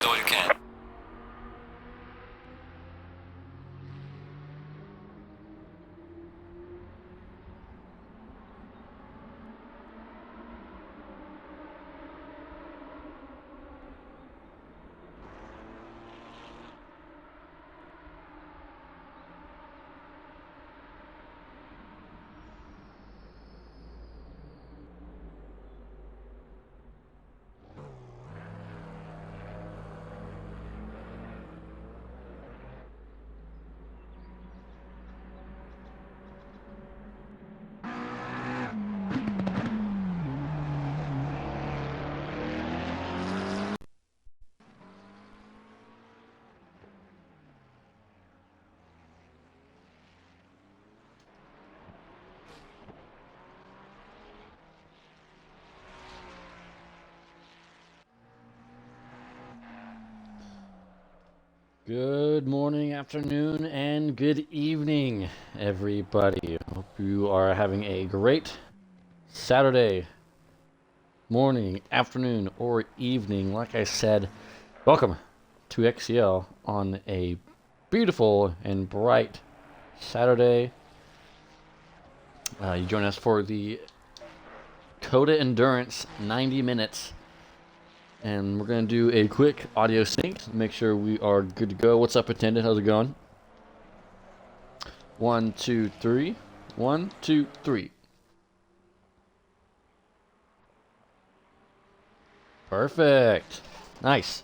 Do what you can. Good morning, afternoon, and good evening, everybody. Hope you are having a great Saturday morning, afternoon, or evening. Like I said, welcome to XCL on a beautiful and bright Saturday. You join us for the COTA Endurance 90 minutes. And we're going to do a quick audio sync to make sure we are good to go. What's up, attendant? How's it going? 1, 2, 3. 1, 2, 3. Perfect. Nice.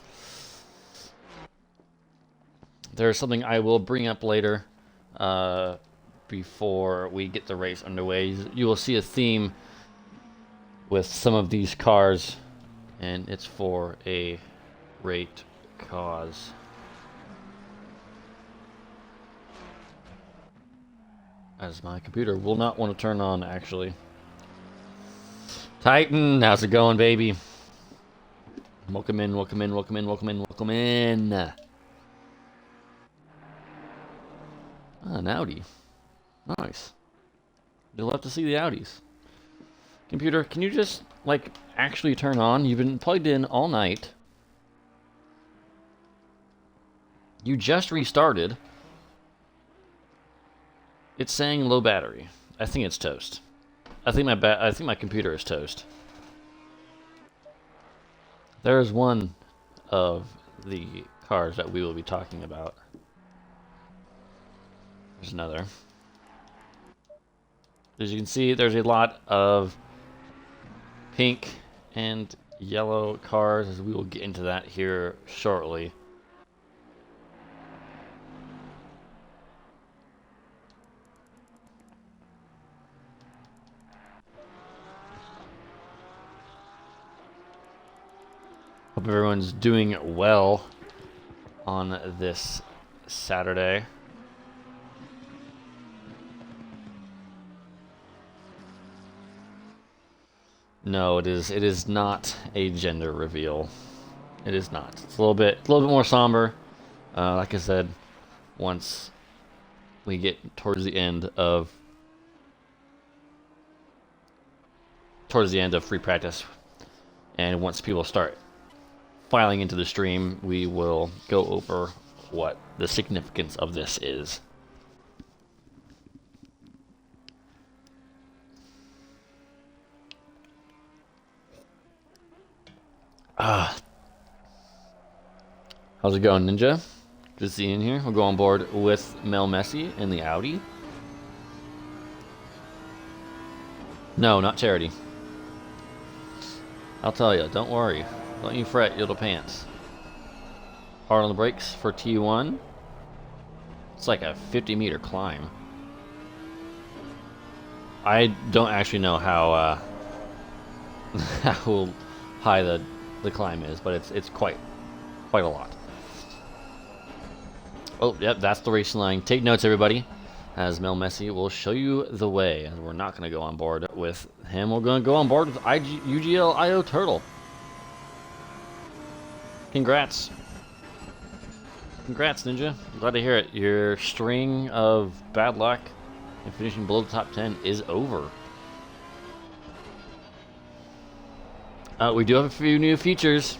There's something I will bring up later before we get the race underway. You will see a theme with some of these cars, and it's for a great cause. As my computer will not want to turn on, actually. Titan, how's it going, baby? Welcome in, welcome in, welcome in, welcome in, welcome in. Ah, an Audi. Nice. You'll have to see the Audis. Computer, can you just, like, actually turn on? You've been plugged in all night. You just restarted. It's saying low battery. I think it's toast. I think my computer is toast. There's one of the cars that we will be talking about. There's another. As you can see, there's a lot of pink and yellow cars, as we will get into that here shortly. Hope everyone's doing well on this Saturday. No, it is not a gender reveal. It is not. It's a little bit more somber. Like I said, once we get towards the end of free practice, and once people start filing into the stream, we will go over what the significance of this is. How's it going, Ninja? Good to see you in here. We'll go on board with Mel Messi in the Audi. No, not Charity. I'll tell you, don't worry. Don't you fret, little pants. Hard on the brakes for T1. It's like a 50-meter climb. I don't actually know how how high the climb is, but it's quite a lot. Oh, yep, that's the racing line. Take notes, everybody, as Mel Messi will show you the way. And we're not going to go on board with him. We're going to go on board with UGL IO Turtle. Congrats. Congrats, Ninja. Glad to hear it. Your string of bad luck and finishing below the top 10 is over. We do have a few new features.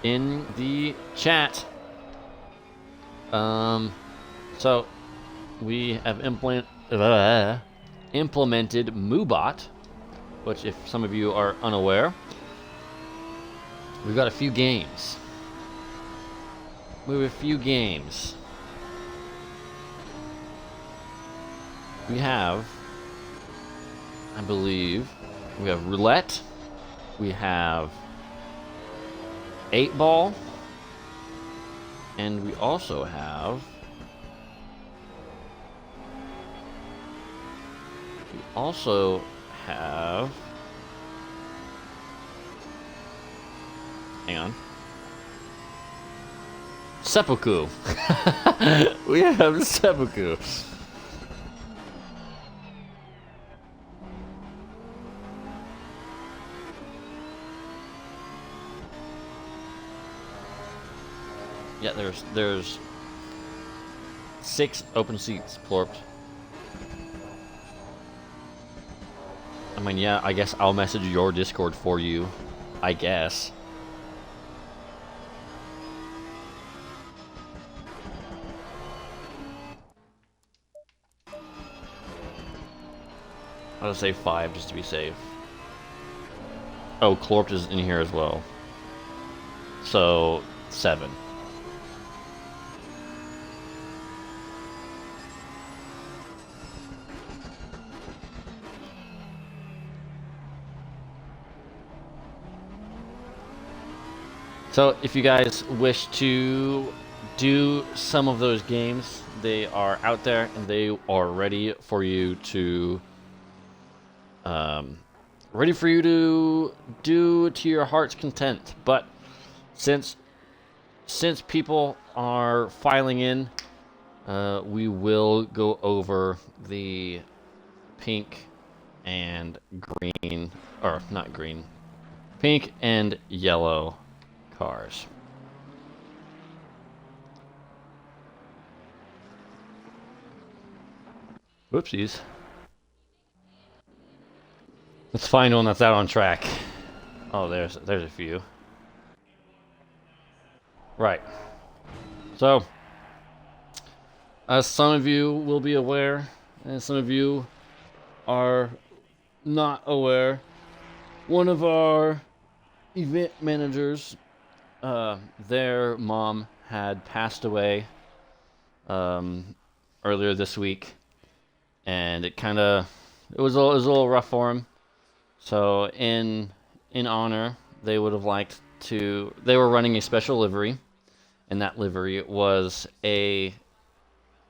in the chat. So we have implemented MooBot, which, if some of you are unaware, we've got a few games. We have a few games. We have, I believe, we have roulette. We have 8-ball. And we also have... Hang on. Seppuku. We have seppuku. Yeah, there's 6 open seats, Plorped. I mean, yeah, I guess I'll message your Discord for you, I guess. I'll just say 5 just to be safe. Oh, Clorped is in here as well. So, 7. So, if you guys wish to do some of those games, they are out there and they are ready for you to do to your heart's content. But since people are filing in, we will go over the pink and green, or not green, pink and yellow cars. Whoopsies. Let's find one that's out on track. Oh, there's a few. Right. So, as some of you will be aware, and some of you are not aware, one of our event managers, their mom had passed away earlier this week, and it was a little rough for him. So in honor, they would have liked to. They were running a special livery, and that livery was a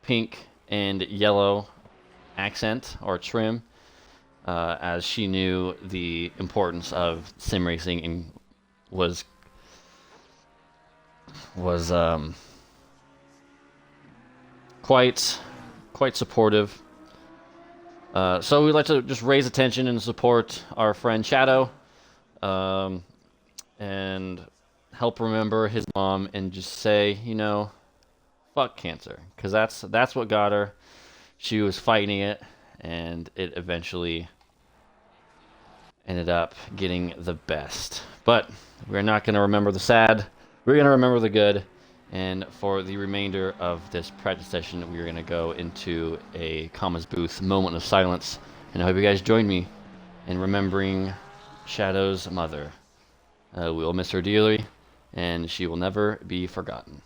pink and yellow accent or trim, as she knew the importance of sim racing and was quite supportive. So we'd like to just raise attention and support our friend Shadow, and help remember his mom, and just say, you know, fuck cancer, because that's what got her. She was fighting it, and it eventually ended up getting the best. But we're not going to remember the sad. We're going to remember the good. And for the remainder of this practice session, we're going to go into a commas booth moment of silence. And I hope you guys join me in remembering Shadow's mother. We will miss her dearly, and she will never be forgotten.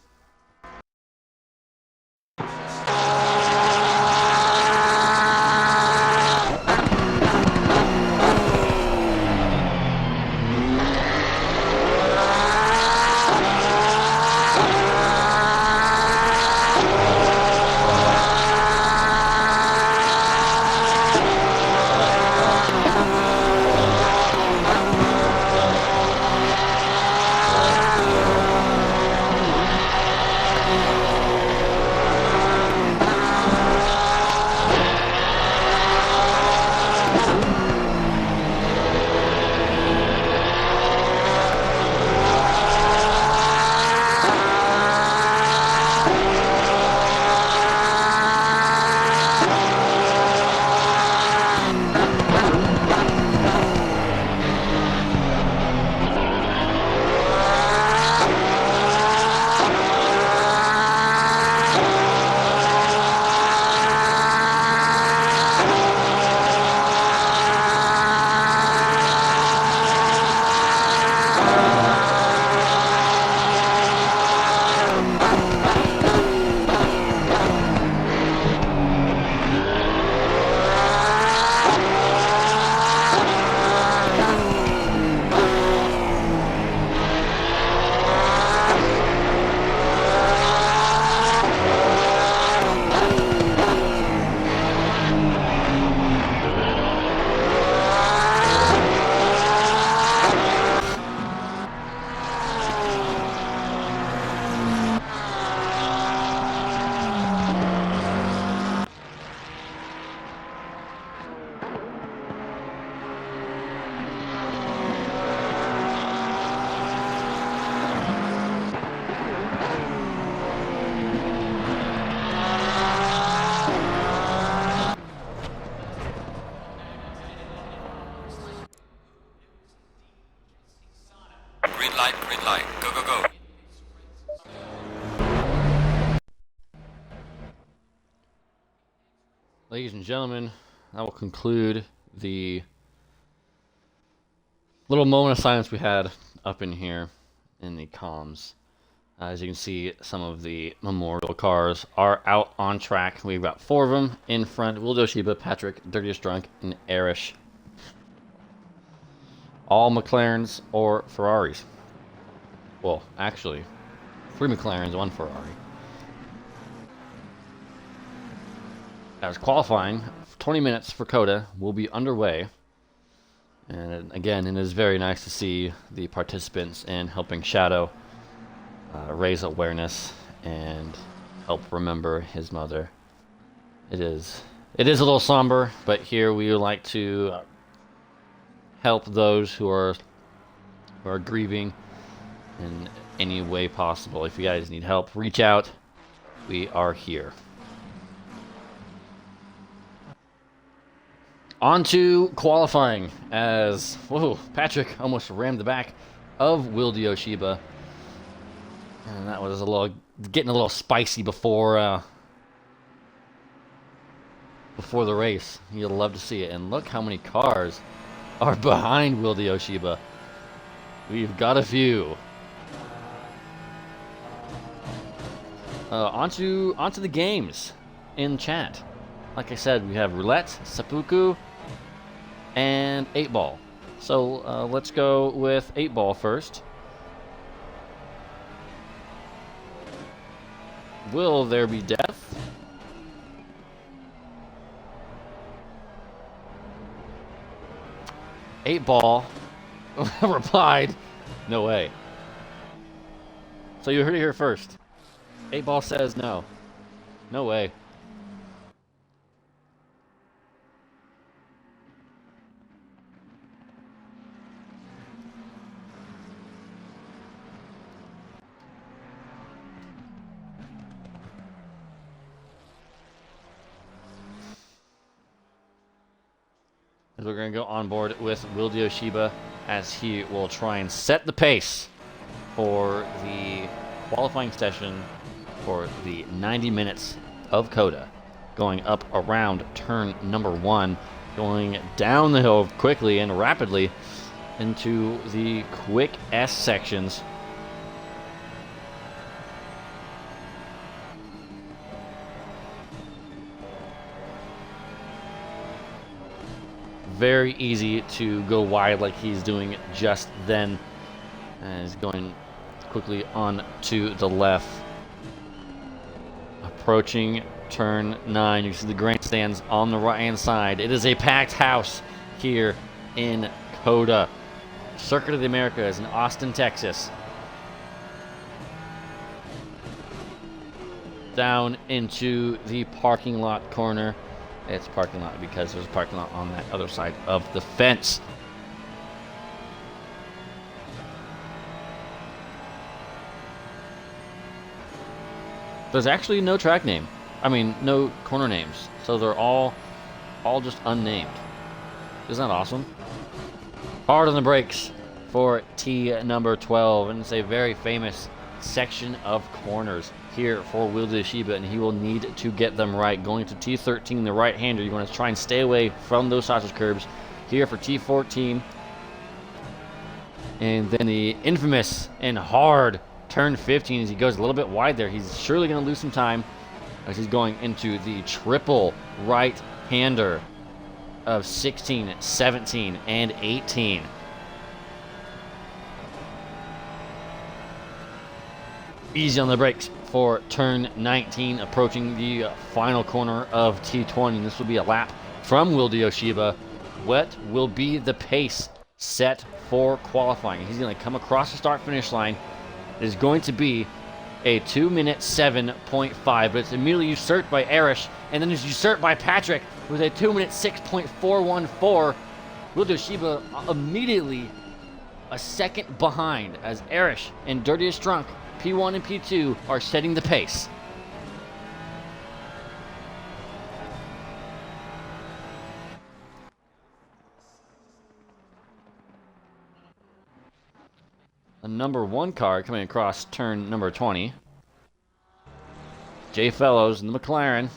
ladies and gentlemen, that will conclude the little moment of silence we had up in here in the comms. As you can see, some of the memorial cars are out on track. We've got 4 of them in front. Will Doshiba, Patrick, Dirtiest Drunk, and Arish. All McLarens or Ferraris. Well, actually, 3 McLarens, 1 Ferrari. As qualifying, 20 minutes for COTA will be underway. And again, it is very nice to see the participants in helping Shadow raise awareness and help remember his mother. It is a little somber, but here we would like to help those who are grieving in any way possible. If you guys need help, reach out. We are here. On to qualifying as, whoa, Patrick almost rammed the back of Will Doshiba. And that was getting a little spicy before the race. You'll love to see it. And look how many cars are behind Will Doshiba. We've got a few. Onto the games in chat. Like I said, we have roulette, seppuku, and 8-ball. So let's go with 8-ball first. Will there be death? Eight ball replied, no way. So you heard it here first. 8-ball says no. No way. As we're going to go on board with Will Doshiba as he will try and set the pace for the qualifying session for the 90 minutes of COTA. Going up around turn number 1, going down the hill quickly and rapidly into the quick S sections. Very easy to go wide like he's doing just then. And he's going quickly on to the left. Approaching turn 9. You see the grandstands on the right-hand side. It is a packed house here in COTA. Circuit of the Americas in Austin, Texas. Down into the parking lot corner. It's parking lot because there's a parking lot on that other side of the fence. There's actually no track name. I mean, no corner names. So they're all just unnamed. Isn't that awesome? Hard on the brakes for T number 12. And it's a very famous section of corners here for Will Doshiba, and he will need to get them right. Going to T13, the right-hander, you want to try and stay away from those sausage curbs. Here for T14, and then the infamous and hard turn 15 as he goes a little bit wide there. He's surely going to lose some time as he's going into the triple right-hander of 16, 17, and 18. Easy on the brakes for turn 19, approaching the final corner of T20. This will be a lap from Will Doshiba. What will be the pace set for qualifying? He's going to come across the start-finish line. It is going to be a 2-minute 7.5, but it's immediately usurped by Arish, and then it's usurped by Patrick with a 2-minute 6.414. Will Doshiba immediately a second behind as Arish and Dirtiest Drunk, P1 and P2, are setting the pace. A number 1 car coming across turn number 20. Jay Fellows in the McLaren.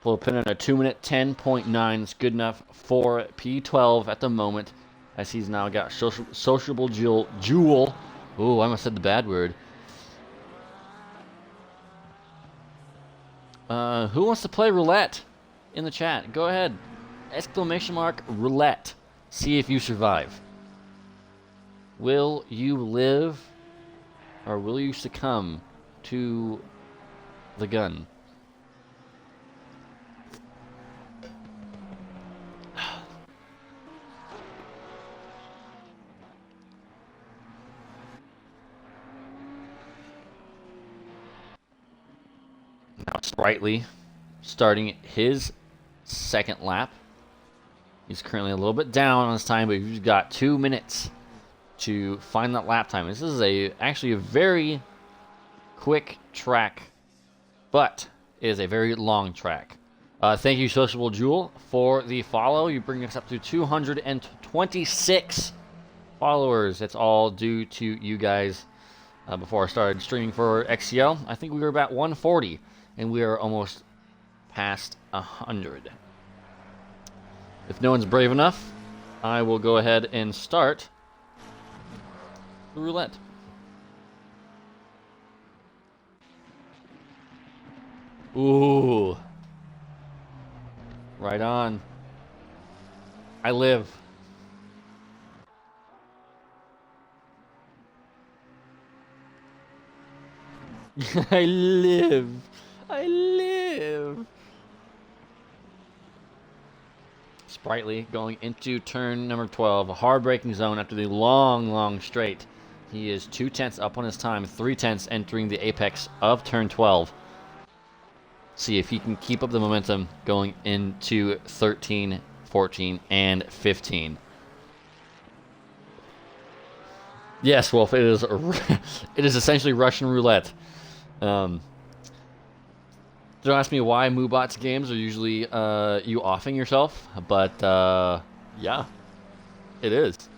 Pull a pin in a 2-minute 10.9. It's good enough for P12 at the moment, as he's now got sociable Jewel. Ooh, I almost said the bad word. Who wants to play roulette in the chat? Go ahead. Exclamation mark roulette. See if you survive. Will you live or will you succumb to the gun? Now Sprightly starting his second lap. He's currently a little bit down on his time, but he's got 2 minutes to find that lap time. This is actually a very quick track, but it is a very long track. Thank you, Sociable Jewel, for the follow. You bring us up to 226 followers. It's all due to you guys. Before I started streaming for XCL, I think we were about 140, and we are almost past 100. If no one's brave enough, I will go ahead and start the roulette. Ooh. Right on. I live. I live. I live. Sprightly going into turn number 12. A hard braking zone after the long straight. He is 2/10 up on his time. 3/10 entering the apex of turn 12. See if he can keep up the momentum going into 13, 14, and 15. Yes, Wolf, it is essentially Russian roulette. Don't ask me why Moobot's games are usually you offing yourself, but yeah, it is.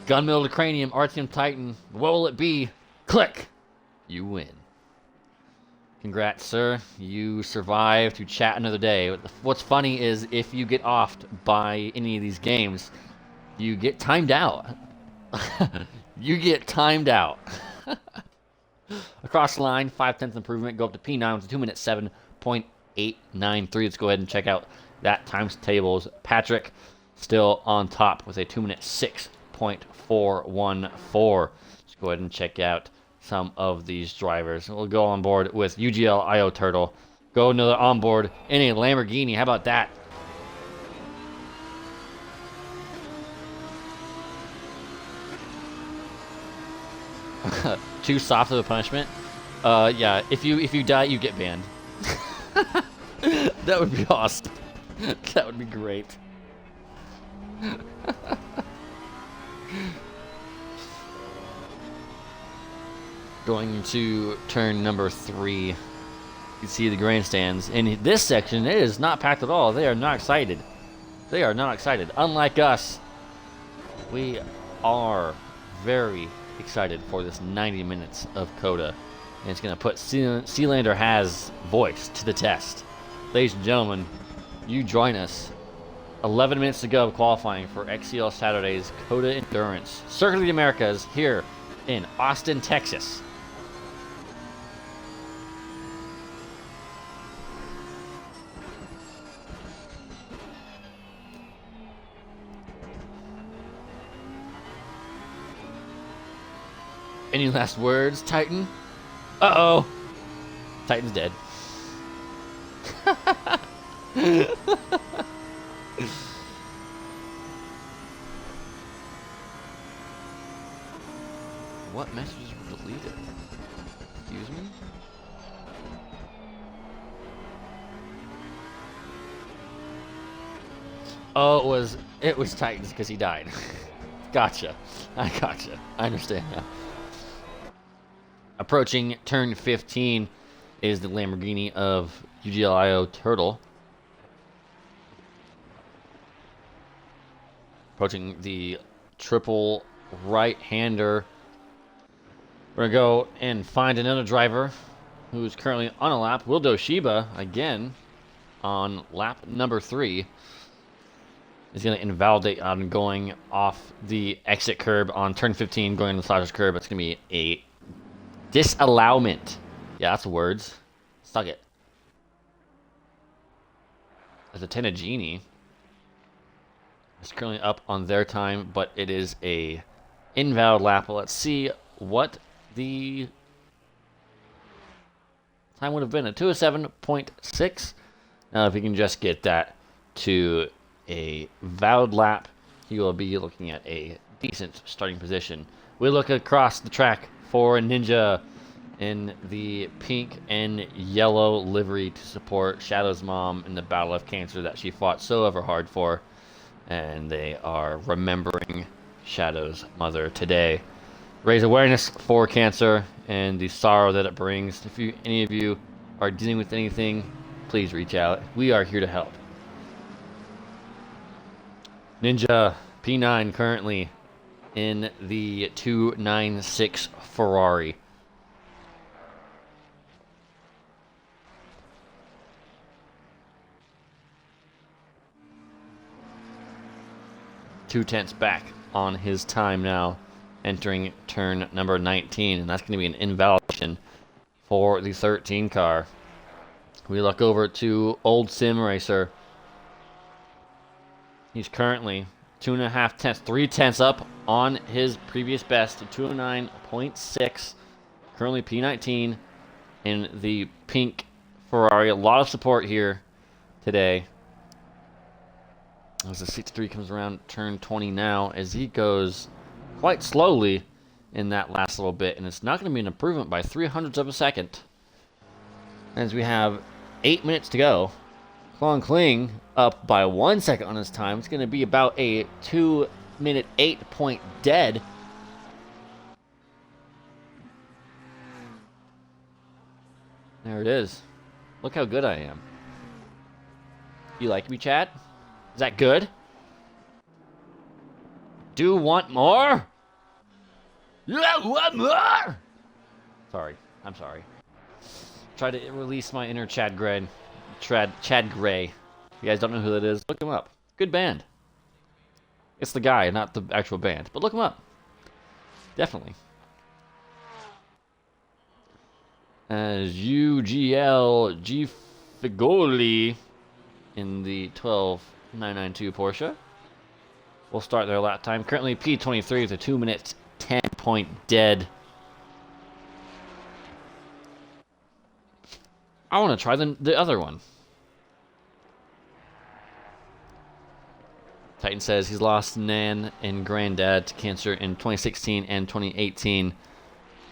Gunmetal to Cranium, Artium Titan, what will it be? Click! You win. Congrats, sir. You survived to chat another day. What's funny is if you get offed by any of these games, you get timed out. You get timed out. Across the line, 5/10 improvement. Go up to P9 with a 2-minute 7.893. Let's go ahead and check out that times tables. Patrick still on top with a 2-minute 6.414. Let's go ahead and check out some of these drivers. We'll go on board with UGL IO Turtle. Go another on board in a Lamborghini. How about that? Too soft of a punishment? Yeah. If you die, you get banned. That would be awesome. That would be great. Going into turn number 3, you can see the grandstands. In this section, it is not packed at all. They are not excited. They are not excited. Unlike us, we are very excited for this 90 minutes of COTA. And it's going to put Sealander has voice to the test. Ladies and gentlemen, you join us. 11 minutes to go qualifying for XCL Saturday's COTA Endurance. Circuit of the Americas here in Austin, Texas. Any last words, Titan? Uh-oh. Titan's dead. What messages were deleted? Excuse me? Oh, it was Titans because he died. Gotcha. I gotcha. I understand now. Approaching turn 15 is the Lamborghini of UGLIO Turtle. Approaching the triple right-hander. We're going to go and find another driver who's currently on a lap. Will Doshiba, again, on lap number 3 is going to invalidate on going off the exit curb on turn 15, going to the slashers curb. It's going to be a disallowment. Yeah, that's words. Suck it. As a Tenagini is currently up on their time, but it is a invalid lap. Let's see what the time would have been. A 207.6. Now, if you can just get that to a valid lap, you will be looking at a decent starting position. We look across the track for Ninja in the pink and yellow livery to support Shadow's mom in the battle of cancer that she fought so ever hard for. And they are remembering Shadow's mother today. Raise awareness for cancer and the sorrow that it brings. If any of you are dealing with anything, please reach out. We are here to help. Ninja P9 currently in the 296 Ferrari. Two-tenths back on his time now, entering turn number 19, and that's going to be an invalidation for the 13 car. We look over to Old Sim Racer. He's currently 2.5 tenths, 3 tenths up on his previous best, 209.6. Currently P19 in the pink Ferrari. A lot of support here today. As the 63 comes around turn 20 now, as he goes quite slowly in that last little bit, and it's not going to be an improvement by 0.03 of a second. As we have 8 minutes to go. Klong Kling up by 1 second on his time. It's going to be about a 2-minute 8-point dead. There it is. Look how good I am. You like me, Chad? Is that good? Do want more? Yeah, want more? Sorry. I'm sorry. Try to release my inner Chad Gray. Chad Gray. If you guys don't know who that is, look him up. Good band. It's the guy, not the actual band. But look him up. Definitely. As UGL G Figoli in the 12992 Porsche will start their lap time. Currently P23 with a 2 minute 10-point dead. I want to try the other one. Titan says he's lost Nan and Granddad to cancer in 2016 and 2018.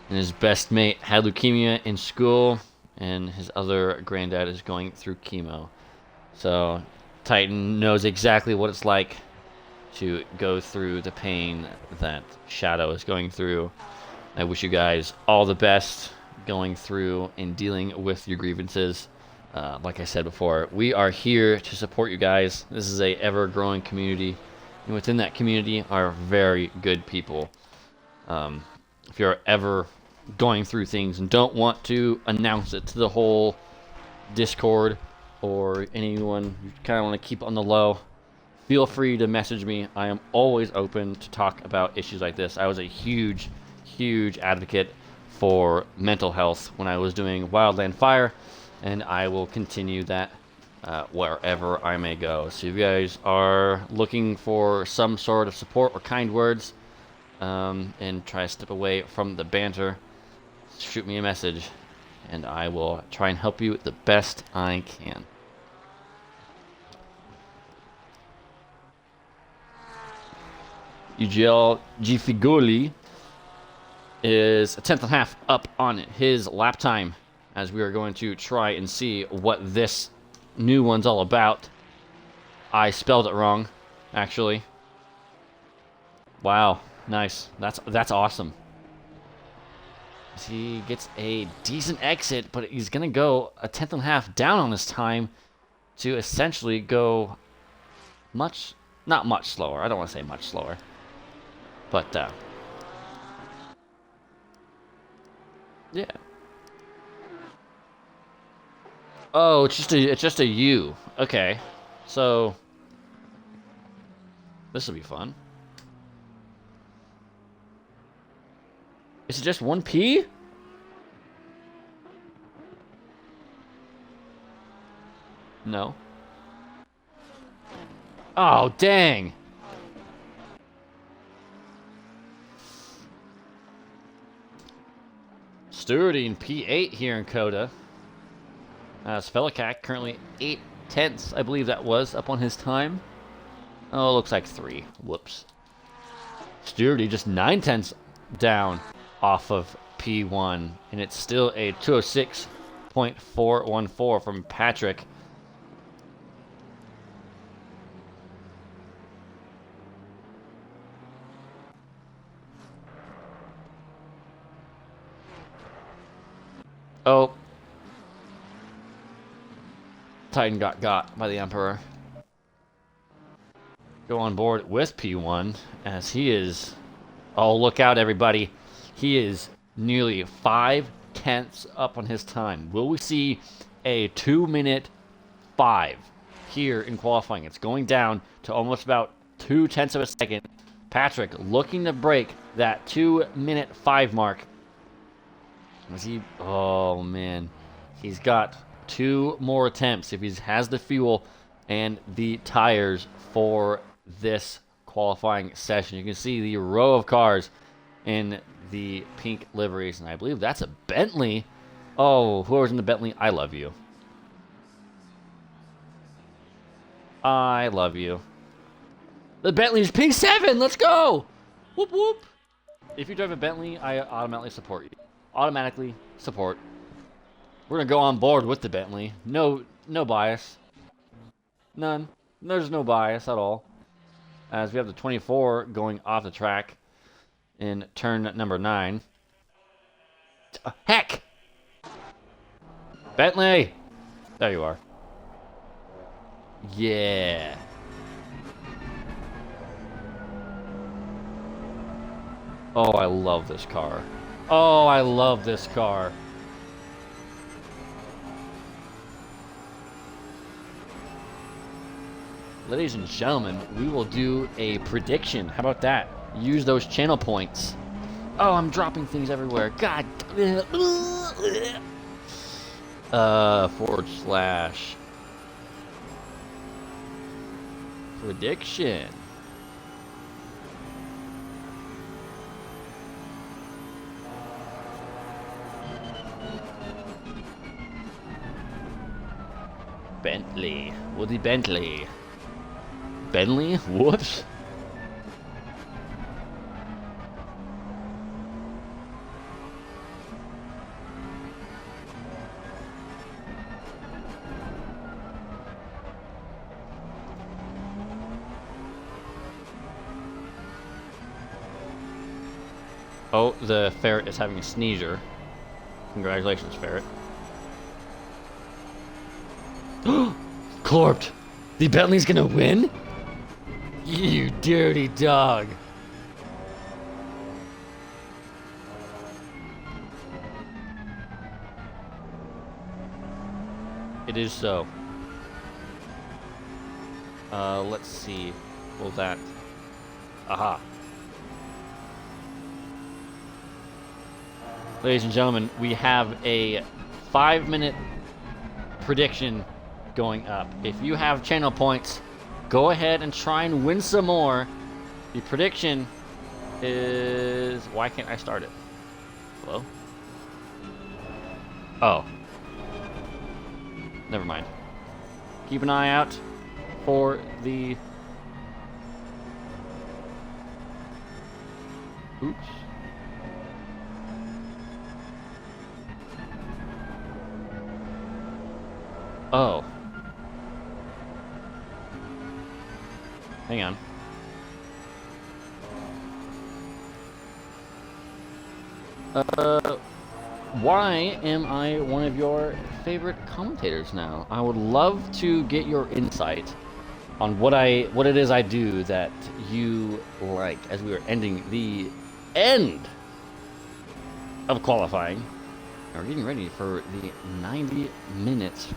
And his best mate had leukemia in school, and his other granddad is going through chemo. So Titan knows exactly what it's like to go through the pain that Shadow is going through. I wish you guys all the best going through and dealing with your grievances. Like I said before, we are here to support you guys. This is a ever-growing community, and within that community are very good people. If you're ever going through things and don't want to announce it to the whole Discord or anyone, you kind of want to keep on the low, feel free to message me. I am always open to talk about issues like this. I was a huge advocate for mental health when I was doing Wildland Fire, and I will continue that wherever I may go. So if you guys are looking for some sort of support or kind words, and try to step away from the banter, shoot me a message, and I will try and help you the best I can. UGL Gifigoli is a 10th and a half up on his lap time, as we are going to try and see what this new one's all about. I spelled it wrong, actually. Wow, nice. That's awesome. He gets a decent exit, but he's going to go a 10th and a half down on his time to essentially go not much slower. I don't want to say much slower. But, yeah. Oh, it's just a U. Okay, so this will be fun. Is it just one P? No. Oh, dang. Stewarding P8 here in COTA. Svelikak currently 8/10, I believe that was, up on his time. Oh, looks like 3. Whoops. Stewardy just 9/10 down off of P1, and it's still a 206.414 from Patrick. Oh. Titan got by the Emperor. Go on board with P1 as he is... Oh, look out, everybody. He is nearly 5/10 up on his time. Will we see a 2-minute 5 here in qualifying? It's going down to almost about 0.2 of a second. Patrick looking to break that 2-minute 5 mark. Is he? Oh, man. He's got 2 more attempts if he has the fuel and the tires for this qualifying session. You can see the row of cars in the pink liveries, and I believe that's a Bentley. Oh, whoever's in the Bentley, I love you. I love you. The Bentley's P7, let's go! Whoop whoop. If you drive a Bentley, I automatically support you. Automatically support. We're gonna go on board with the Bentley. No bias. None. There's no bias at all. As we have the 24 going off the track in turn number 9. Heck! Bentley! There you are. Yeah. Oh, I love this car. Oh, I love this car. Ladies and gentlemen, we will do a prediction. How about that? Use those channel points. Oh, I'm dropping things everywhere. God. / prediction. Bentley. Woody Bentley. Bentley? Whoops. Oh, the ferret is having a sneezer. Congratulations, ferret. Corped! The Bentley's gonna win? You dirty dog. It is so. Let's see. Will that... Aha. Ladies and gentlemen, we have a 5-minute prediction going up. If you have channel points, go ahead and try and win some more. The prediction is... Why can't I start it? Hello? Oh. Never mind. Keep an eye out for the... Oops. Oh. Hang on. Why am I one of your favorite commentators now? I would love to get your insight on what it is I do that you like as we are ending the end of qualifying. We're getting ready for the 90 minutes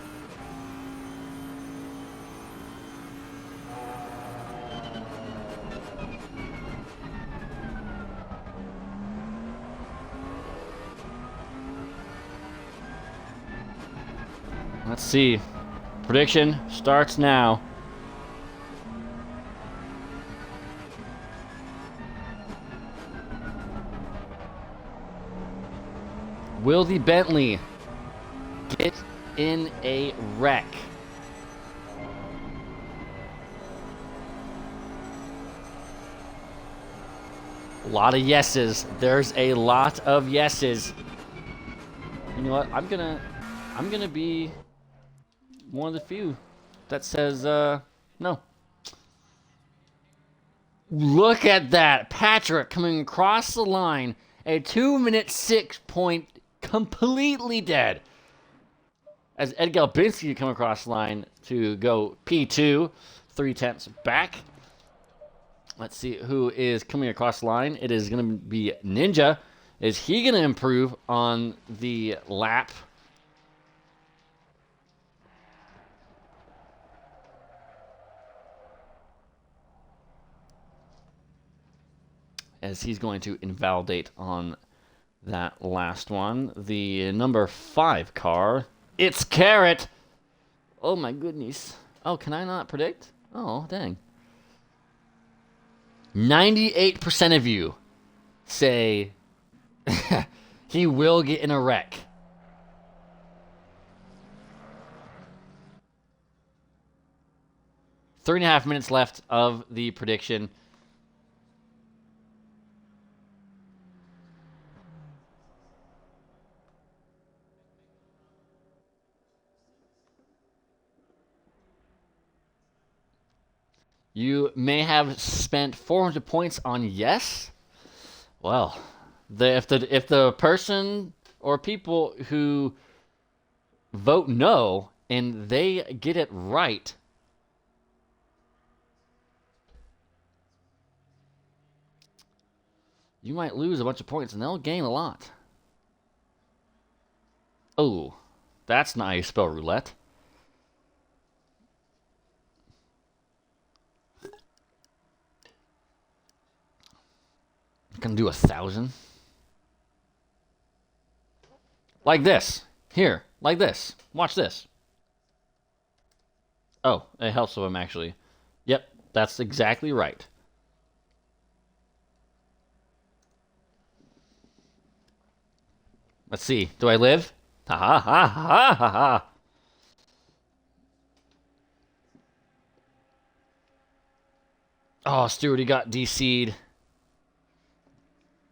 Let's see. Prediction starts now. Will the Bentley get in a wreck? A lot of yeses. There's a lot of yeses. You know what? I'm gonna be one of the few that says no. Look at that. Patrick coming across the line. A 2-minute 6 point completely dead. As Ed Galbinski come across the line to go P2, 3/10 back. Let's see who is coming across the line. It is going to be Ninja. Is he going to improve on the lap? As he's going to invalidate on that last one. The number 5 car. It's Carrot. Oh my goodness. Oh, can I not predict? Oh, dang. 98% of you say he will get in a wreck. Three and a half minutes left of the prediction. You may have spent 400 points on yes. Well, if the person or people who vote no and they get it right, you might lose a bunch of points and they'll gain a lot. Oh, that's not how you spell roulette. Gonna do 1,000. Like this. Here. Like this. Watch this. Oh, it helps with him actually. Yep, that's exactly right. Let's see. Do I live? Ha ha ha ha ha ha. Oh, Stewart, he got DC'd.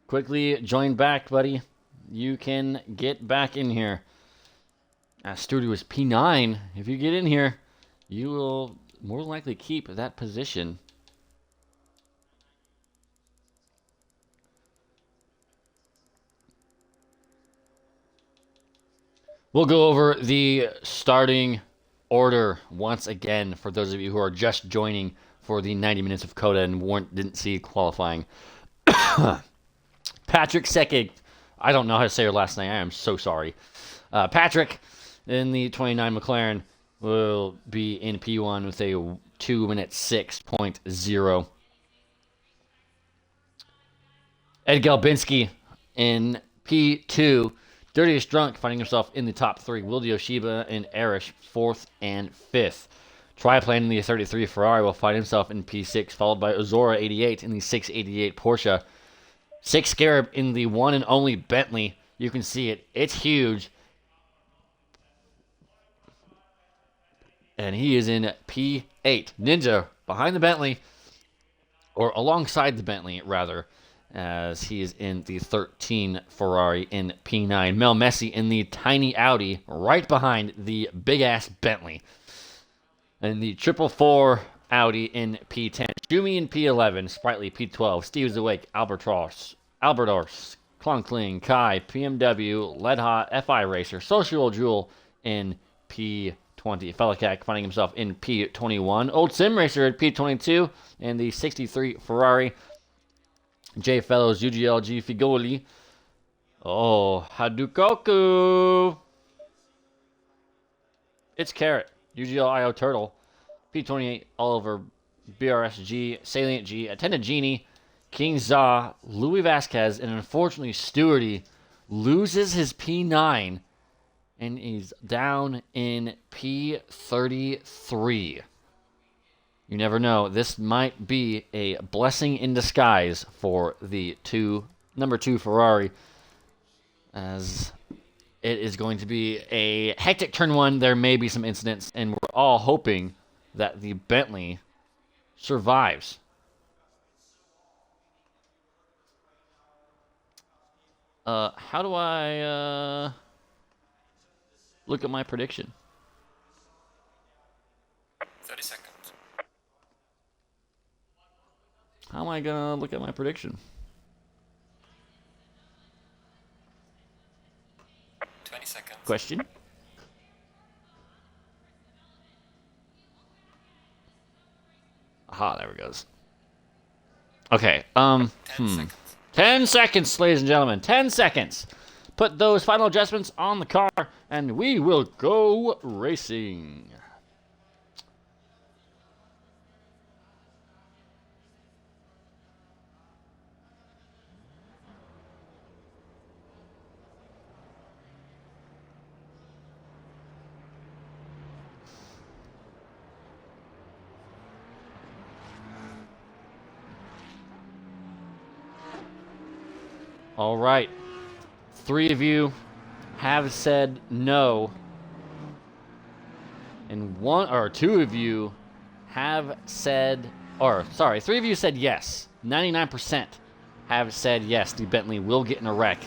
Quickly join back, buddy. You can get back in here. Stewart was P9. If you get in here, you will more likely keep that position. We'll go over the starting order once again for those of you who are just joining for the 90 minutes of COTA and didn't see qualifying. Patrick Sekig. I don't know how to say her last name. I am so sorry. Patrick in the 29 McLaren will be in P1 with a 2-minute 6.0. Ed Galbinski in P2. Dirtiest Drunk finding himself in the top 3. Will Yoshiba and Erish 4th and 5th. Triplane in the 33 Ferrari will find himself in P6, followed by Ozora 88 in the 688 Porsche. 6 Scarab in the one and only Bentley. You can see it. It's huge. And he is in P8. Ninja behind the Bentley, or alongside the Bentley, rather, as he is in the 13 Ferrari in P9. Mel Messi in the tiny Audi, right behind the big-ass Bentley. And the 444 Audi in P10. Shumi in P11. Sprightly P12. Steve's Awake. Albertors. Clunkling. Kai. PMW. Lead Hot. FI Racer. Social Jewel in P20. Felicak finding himself in P21. Old Sim Racer at P22. And the 63 Ferrari. J Fellows. UGLG Figoli. Oh, Hadukoku. It's Carrot. UGL IO Turtle. P28 Oliver. BRSG. Salient G. Attendant Genie. King Za. Louis Vasquez. And unfortunately, Stewarty loses his P9 and he's down in P33. You never know. This might be a blessing in disguise for the number 2 Ferrari, as it is going to be a hectic turn 1. There may be some incidents, and we're all hoping that the Bentley survives. How do I look at my prediction? 30 seconds. How am I gonna look at my prediction? 20 seconds. Question? Aha, there it goes. Okay, 10 seconds. 10 seconds, ladies and gentlemen. 10 seconds. Put those final adjustments on the car, and we will go racing. All right. 3 of you have said no. And 2 of you have said, 3 of you said yes. 99% have said yes, the Bentley will get in a wreck.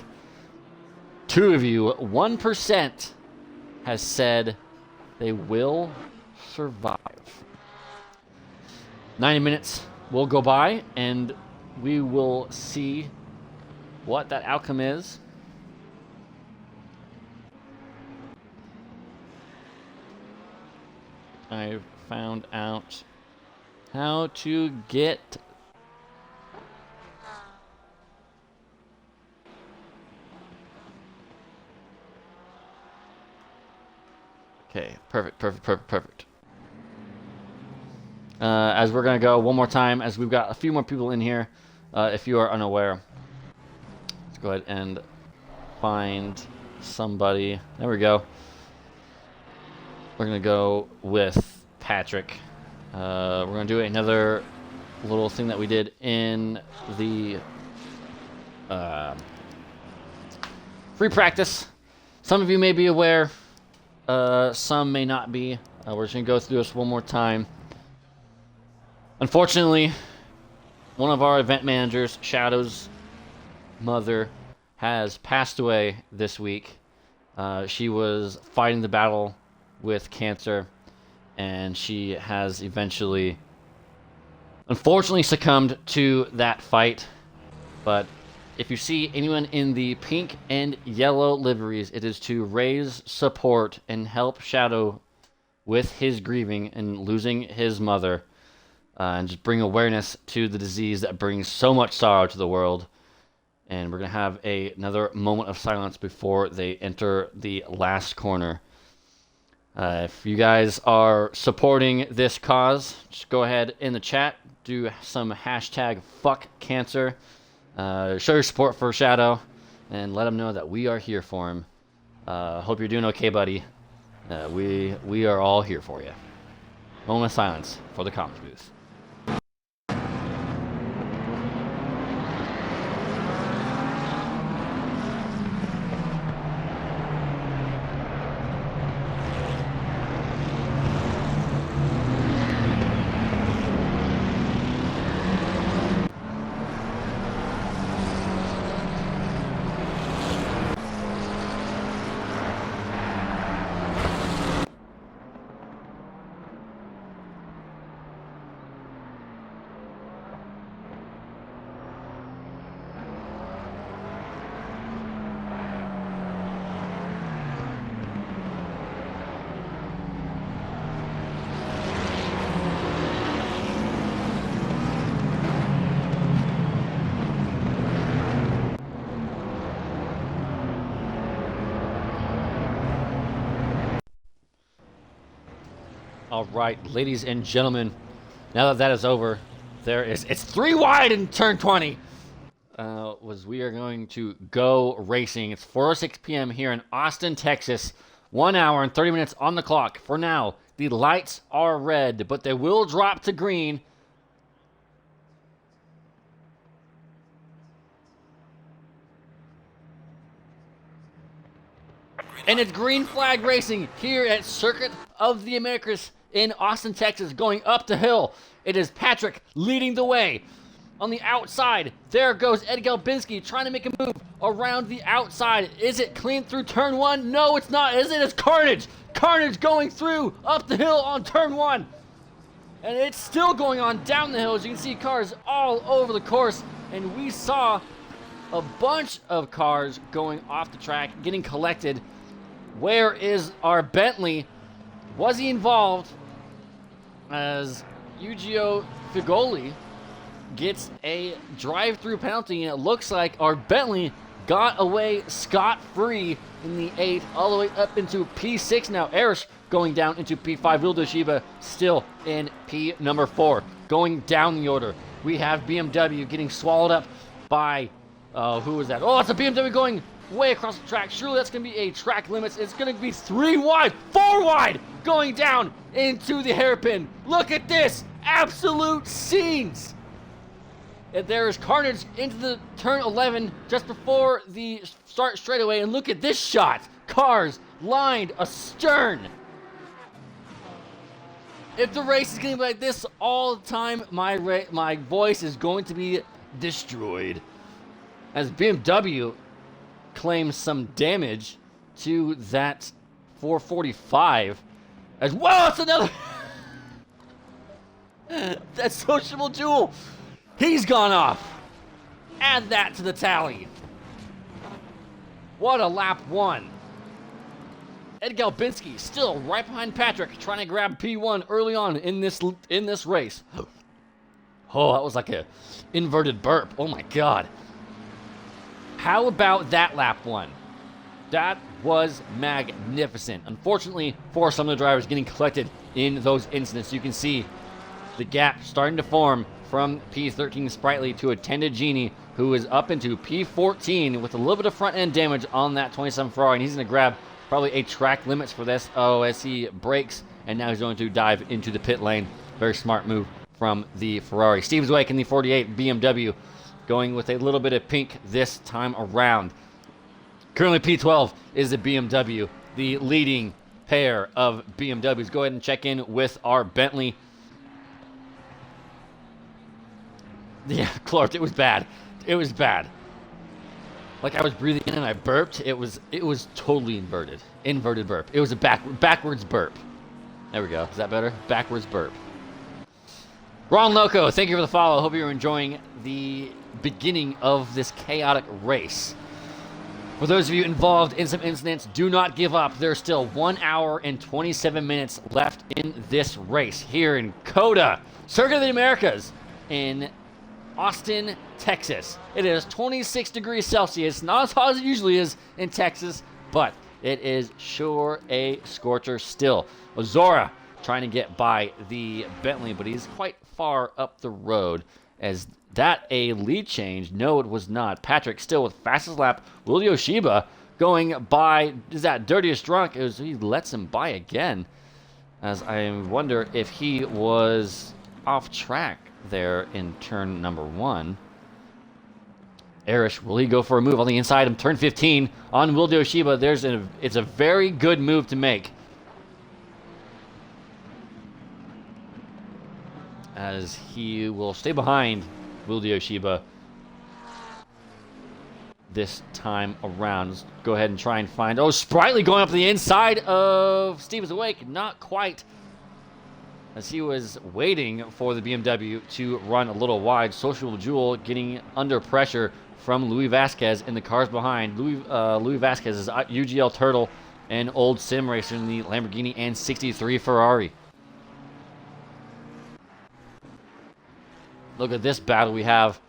2 of you, 1%, has said they will survive. 90 minutes will go by, and we will see what that outcome is. I found out how to get okay, perfect. As we're gonna go one more time, as we've got a few more people in here, if you are unaware. Go ahead and find somebody. There we go. We're going to go with Patrick. We're going to do another little thing that we did in the free practice. Some of you may be aware. Some may not be. We're just going to go through this one more time. Unfortunately, one of our event managers, Shadow's mother, has passed away this week. She was fighting the battle with cancer, and she has eventually, unfortunately, succumbed to that fight. But if you see anyone in the pink and yellow liveries, it is to raise support and help Shadow with his grieving and losing his mother, and just bring awareness to the disease that brings so much sorrow to the world. And we're going to have another moment of silence before they enter the last corner. If you guys are supporting this cause, just go ahead in the chat, do some hashtag #FuckCancer. Show your support for Shadow, and let him know that we are here for him. Hope you're doing okay, buddy. We are all here for you. Moment of silence for the comments booth. All right, ladies and gentlemen, now that that is over, it's 3 wide in turn 20. We are going to go racing. It's 4:06 p.m. here in Austin, Texas. 1 hour and 30 minutes on the clock. For now, the lights are red, but they will drop to green. And it's green flag racing here at Circuit of the Americas in Austin, Texas, going up the hill. It is Patrick leading the way. On the outside, there goes Ed Galbinski trying to make a move around the outside. Is it clean through turn 1? No, it's not, is it? It's Carnage. Carnage going through up the hill on turn 1. And it's still going on down the hill. As you can see, cars all over the course. And we saw a bunch of cars going off the track, getting collected. Where is our Bentley? Was he involved? As Eugeo Figoli gets a drive-through penalty, and it looks like our Bentley got away scot-free in the 8th, all the way up into P6 now. Erish going down into P5. Will Doshiba still in P number 4. Going down the order, we have BMW getting swallowed up by, who is that? Oh, it's a BMW going way across the track. Surely that's going to be a track limits. It's going to be 3 wide, 4 wide, going down into the hairpin. Look at this. Absolute scenes. And there is carnage into the turn 11 just before the start straightaway. And look at this shot. Cars lined astern. If the race is going to be like this all the time, my voice is going to be destroyed. As BMW claims some damage to that 445. As well, it's another. That sociable duel. He's gone off. Add that to the tally. What a lap 1. Ed Galbinski still right behind Patrick, trying to grab P1 early on in this race. Oh, that was like a inverted burp. Oh my God. How about that lap 1? That was magnificent. Unfortunately, for some of the drivers getting collected in those incidents, you can see the gap starting to form from P13 Sprightly to a Tended Genie, who is up into P14 with a little bit of front end damage on that 27 Ferrari, and he's going to grab probably a track limits for this. Oh, as he brakes, and now he's going to dive into the pit lane. Very smart move from the Ferrari. Steve Zweig in the 48 BMW, going with a little bit of pink this time around. Currently P12 is the BMW, the leading pair of BMWs. Go ahead and check in with our Bentley. Yeah, Clark, it was bad. It was bad. Like I was breathing in and I burped. It was totally inverted. Inverted burp. It was a backwards burp. There we go. Is that better? Backwards burp. Ron Loco, thank you for the follow. Hope you're enjoying the beginning of this chaotic race. For those of you involved in some incidents, do not give up. There's still 1 hour and 27 minutes left in this race here in COTA, Circuit of the Americas, in Austin, Texas. It is 26 degrees Celsius, not as hot as it usually is in Texas, but it is sure a scorcher still. Ozora trying to get by the Bentley, but he's quite far up the road. As that a lead change? No, it was not. Patrick still with fastest lap. Will Yoshiba going by, is that Dirtiest Drunk? He lets him by again. As I wonder if he was off track there in turn number 1. Erish, will he go for a move on the inside of turn 15 on Will Yoshiba? It's a very good move to make. As he will stay behind Will Yoshiba this time around. Let's go ahead and try and find... Oh, Sprightly going up the inside of Steve is Awake. Not quite. As he was waiting for the BMW to run a little wide. Social Jewel getting under pressure from Louis Vasquez in the cars behind. Louis Vasquez is UGL Turtle and Old Sim Racer in the Lamborghini and 63 Ferrari. Look at this battle. We have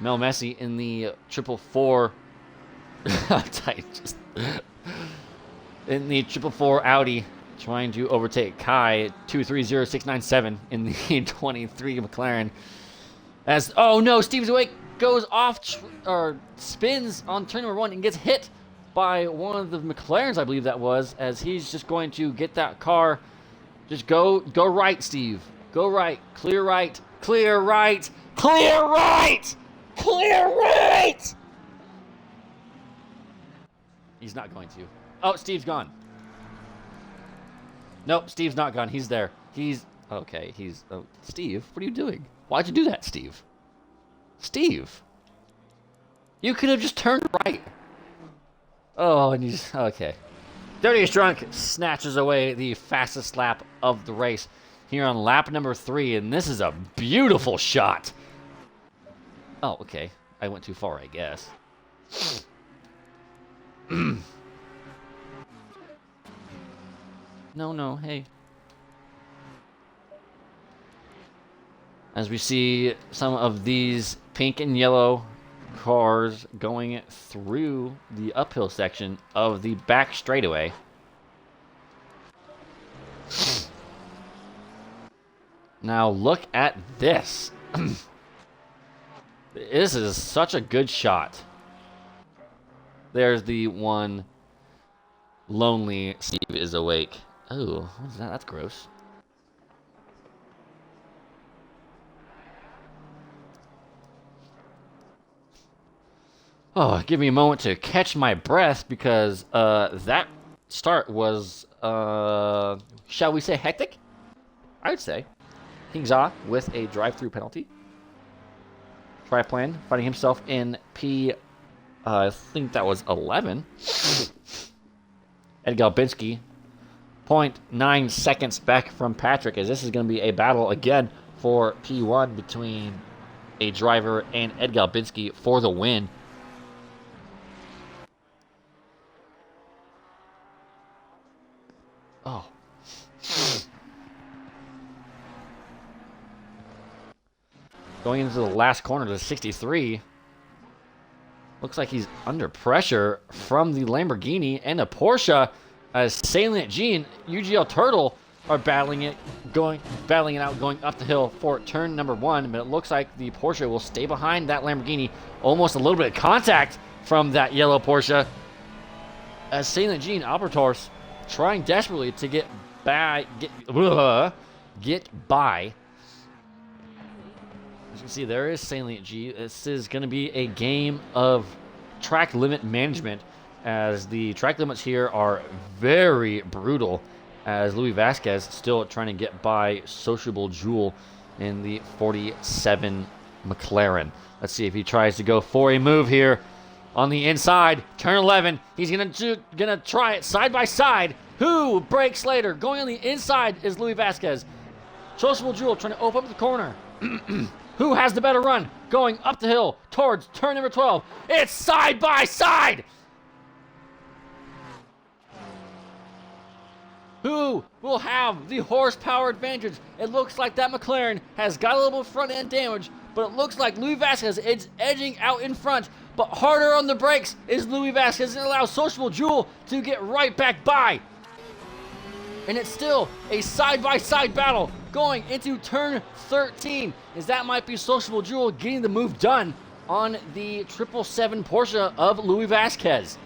Mel Messi in the 444 in the 444 Audi, trying to overtake Kai 230697 in the 23 McLaren. As oh no, Steve's Awake goes off or spins on turn number 1 and gets hit by one of the McLarens, I believe that was, as he's just going to get that car. Just go right, Steve. Go right. Clear right. Clear right. Clear right. Clear right. He's not going to. Oh, Steve's gone. Nope, Steve's not gone. He's there. He's okay. Oh, Steve, what are you doing? Why'd you do that, Steve? Steve, you could have just turned right. Oh, and he's okay. Dirtiest Drunk snatches away the fastest lap of the race here on lap number 3, and this is a beautiful shot. Oh, okay. I went too far, I guess. No, hey. As we see some of these pink and yellow cars going through the uphill section of the back straightaway. Now look at this. This is such a good shot. There's the one lonely Steve is awake. Oh, what is that? That's gross. Oh, give me a moment to catch my breath because that start was, shall we say, hectic? I would say. King's off with a drive-through penalty. Triplan finding himself in I think that was 11. Ed Galbinski, 0.9 seconds back from Patrick, as this is going to be a battle again for P1 between a driver and Ed Galbinski for the win. Oh. Going into the last corner to 63. Looks like he's under pressure from the Lamborghini and a Porsche as Salient G and UGL Turtle are battling it out, going up the hill for turn number 1. But it looks like the Porsche will stay behind that Lamborghini. Almost a little bit of contact from that yellow Porsche as Salient G and Albertors trying desperately to get by. As you can see, there is Salient G. This is going to be a game of track limit management, as the track limits here are very brutal, as Louis Vasquez still trying to get by Sociable Jewel in the 47 McLaren. Let's see if he tries to go for a move here on the inside. Turn 11. He's gonna try it side by side. Who breaks later? Going on the inside is Louis Vasquez. Sociable Jewel trying to open up the corner. Who has the better run? Going up the hill towards turn number 12. It's side by side. Who will have the horsepower advantage? It looks like that McLaren has got a little front end damage, but it looks like Louis Vasquez is edging out in front. But harder on the brakes is Louis Vasquez and allows Sociable Jewel to get right back by. And it's still a side-by-side battle going into turn 13, as that might be Sociable Jewel getting the move done on the 777 Porsche of Louis Vasquez.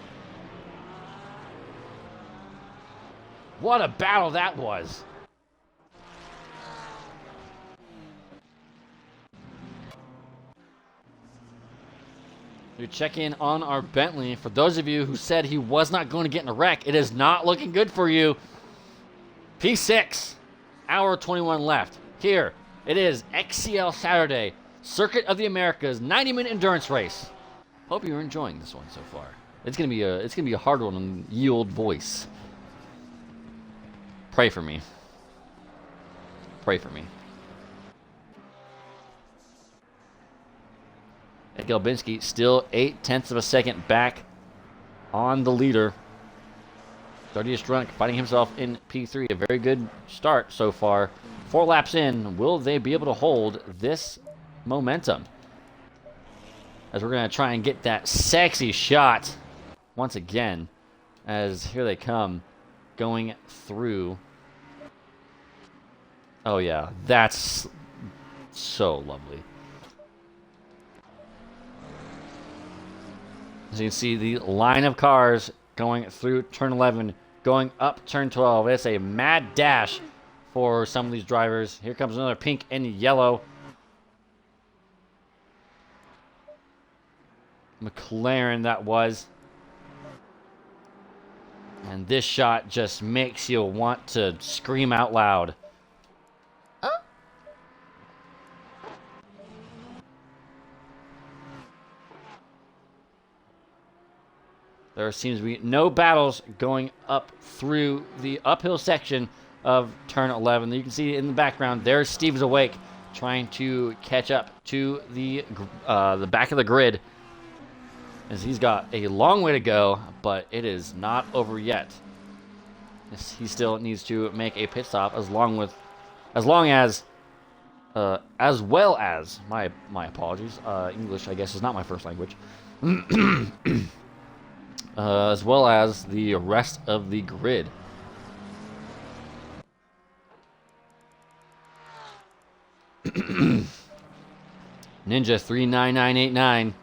What a battle that was. We check in on our Bentley. For those of you who said he was not going to get in a wreck, it is not looking good for you. P6, hour 21 left. Here, it is XCL Saturday, Circuit of the Americas, 90-minute endurance race. Hope you're enjoying this one so far. It's gonna be a hard one on ye old voice. Pray for me. Pray for me. Ed Galbinski still 0.8 of a second back on the leader. Dirtiest Drunk finding himself in P3. A very good start so far. 4 laps in. Will they be able to hold this momentum? As we're going to try and get that sexy shot once again. As here they come. Going through. Oh yeah. That's so lovely. As you can see, the line of cars going through turn 11, going up turn 12. It's a mad dash for some of these drivers. Here comes another pink and yellow McLaren that was. And this shot just makes you want to scream out loud. There seems to be no battles going up through the uphill section of turn 11. You can see in the background, there's Steve's Awake trying to catch up to the back of the grid, as he's got a long way to go, but it is not over yet. He still needs to make a pit stop as well as my apologies. English, I guess, is not my first language. As well as the rest of the grid. Ninja 39989.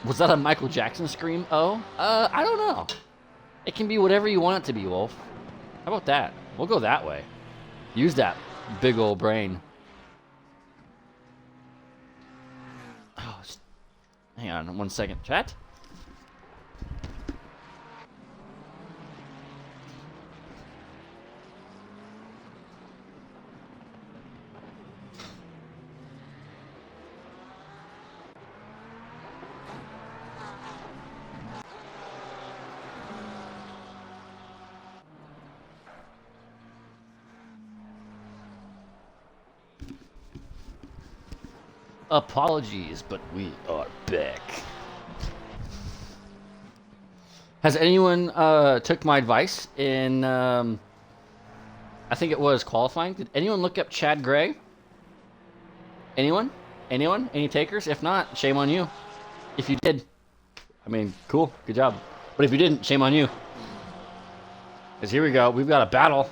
Was that a Michael Jackson scream? Oh, I don't know. It can be whatever you want it to be, Wolf. How about that? We'll go that way. Use that big old brain. Oh, hang on 1 second, chat. Apologies, but we are back. Has anyone took my advice in, I think it was qualifying? Did anyone look up Chad Gray? Anyone? Anyone? Any takers? If not, shame on you. If you did, I mean, cool, good job. But if you didn't, shame on you. Because here we go, we've got a battle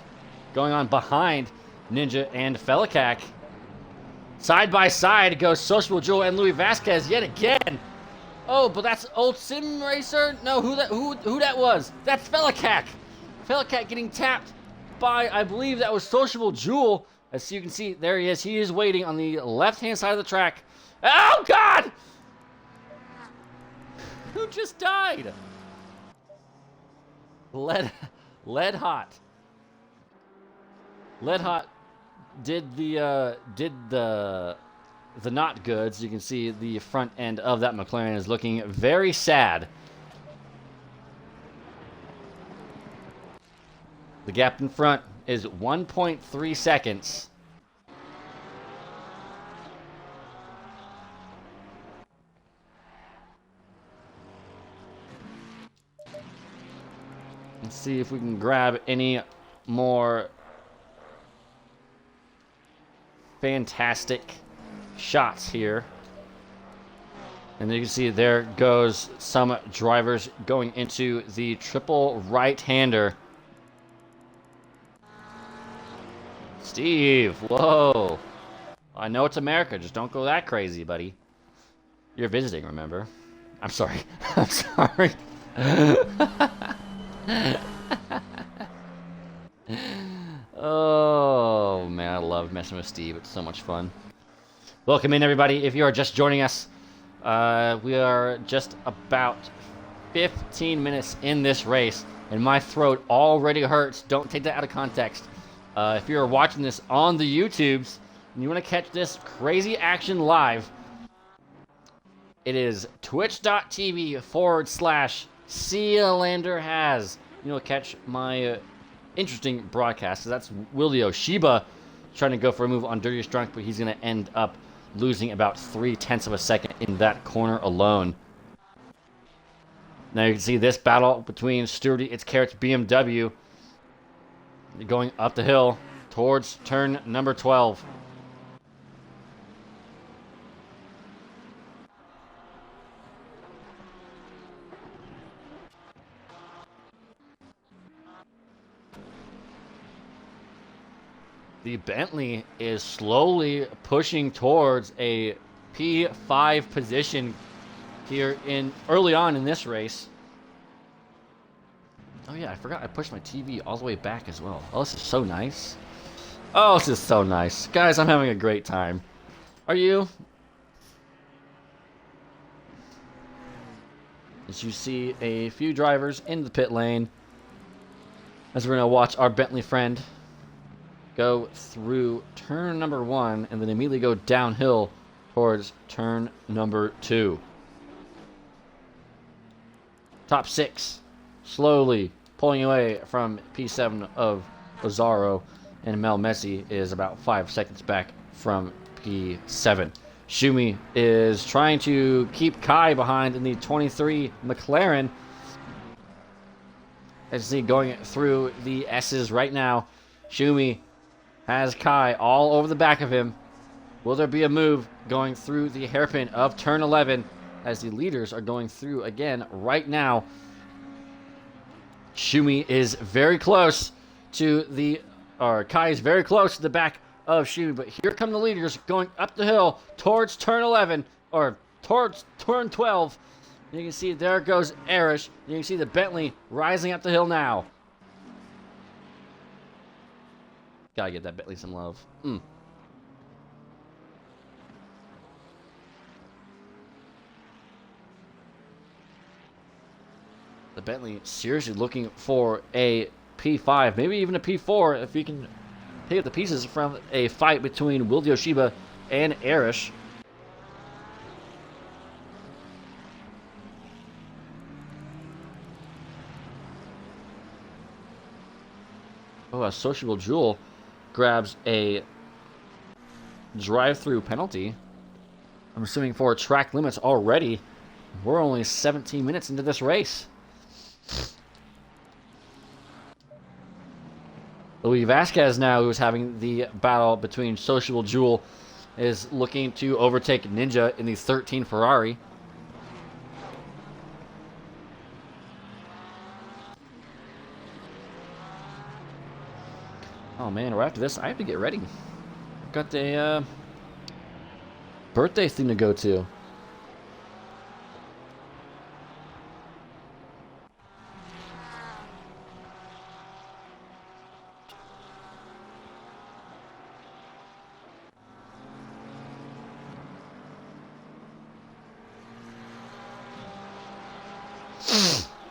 going on behind Ninja and Felicak. Side by side goes Sociable Joe and Louis Vasquez yet again. Oh, but that's old Sim Racer? No, who that was? That's Felicak. Felicak getting tapped by, I believe that was Sociable Jewel. As you can see, there he is. He is waiting on the left-hand side of the track. Oh, God! Who just died? Lead Hot. Lead Hot did the not goods. You can see the front end of that McLaren is looking very sad. The gap in front is 1.3 seconds. Let's see if we can grab any more fantastic shots here. And you can see there goes some drivers going into the triple right-hander. Steve, whoa. I know it's America, just don't go that crazy, buddy. You're visiting, remember? I'm sorry. I'm sorry. Oh, man, I love messing with Steve. It's so much fun. Welcome in, everybody. If you are just joining us, we are just about 15 minutes in this race, and my throat already hurts. Don't take that out of context. If you're watching this on the YouTubes and you want to catch this crazy action live, it is twitch.tv/CLanderHas. You'll catch my interesting broadcast. So that's Willie Oshiba trying to go for a move on Dirtiest Drunk, but he's going to end up losing about 0.3 of a second in that corner alone. Now you can see this battle between Sturdy, It's Carrots, BMW, going up the hill towards turn number 12. The Bentley is slowly pushing towards a P5 position here in early on in this race. Oh yeah, I forgot I pushed my TV all the way back as well. Oh, this is so nice. Oh, this is so nice. Guys, I'm having a great time. Are you? As you see a few drivers in the pit lane, as we're going to watch our Bentley friend go through turn number 1 and then immediately go downhill towards turn number 2. Top 6 slowly pulling away from P7 of Lazaro, and Mel Messi is about 5 seconds back from P7. Schumi is trying to keep Kai behind in the 23 McLaren. As you see, going through the S's right now, Schumi has Kai all over the back of him. Will there be a move going through the hairpin of turn 11 as the leaders are going through again right now? Schumi is very close to the, or Kai is very close to the back of Schumi, but here come the leaders going up the hill towards turn 11, or towards turn 12. You can see there goes Arish. You can see the Bentley rising up the hill now. Gotta get that Bentley some love. The Bentley seriously looking for a P5, maybe even a P4 if we can pick up the pieces from a fight between Will Yoshiba and Arish. Oh, a Sociable Jewel grabs a drive-through penalty. I'm assuming for track limits already. We're only 17 minutes into this race. Louis Vasquez now, who's having the battle between Sociable Jewel, is looking to overtake Ninja in the 13 Ferrari. Oh man, right after this, I have to get ready. I've got a birthday thing to go to.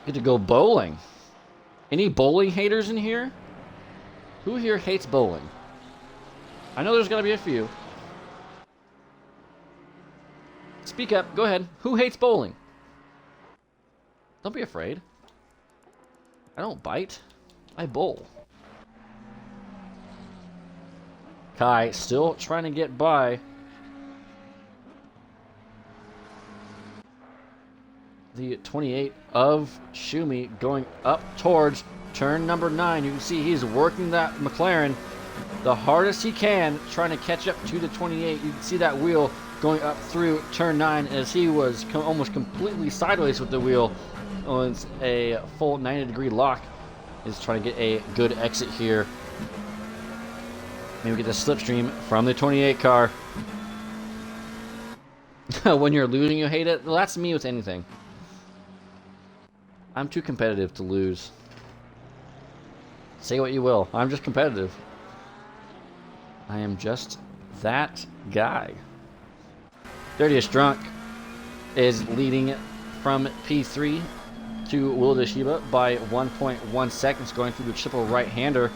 Get to go bowling. Any bowling haters in here? Who here hates bowling? I know there's gonna be a few. Speak up. Go ahead. Who hates bowling? Don't be afraid. I don't bite. I bowl. Kai still trying to get by the 28 of Schumi, going up towards turn number 9. You can see he's working that McLaren the hardest he can, trying to catch up to the 28. You can see that wheel going up through turn 9 as he was almost completely sideways with the wheel. Owns a full 90-degree lock. Is trying to get a good exit here. Maybe get the slipstream from the 28 car. When you're losing, you hate it. Well, that's me with anything. I'm too competitive to lose. Say what you will. I'm just competitive. I am just that guy. Dirtiest Drunk is leading from P3 to Will Yoshiba by 1.1 seconds, going through the triple right-hander.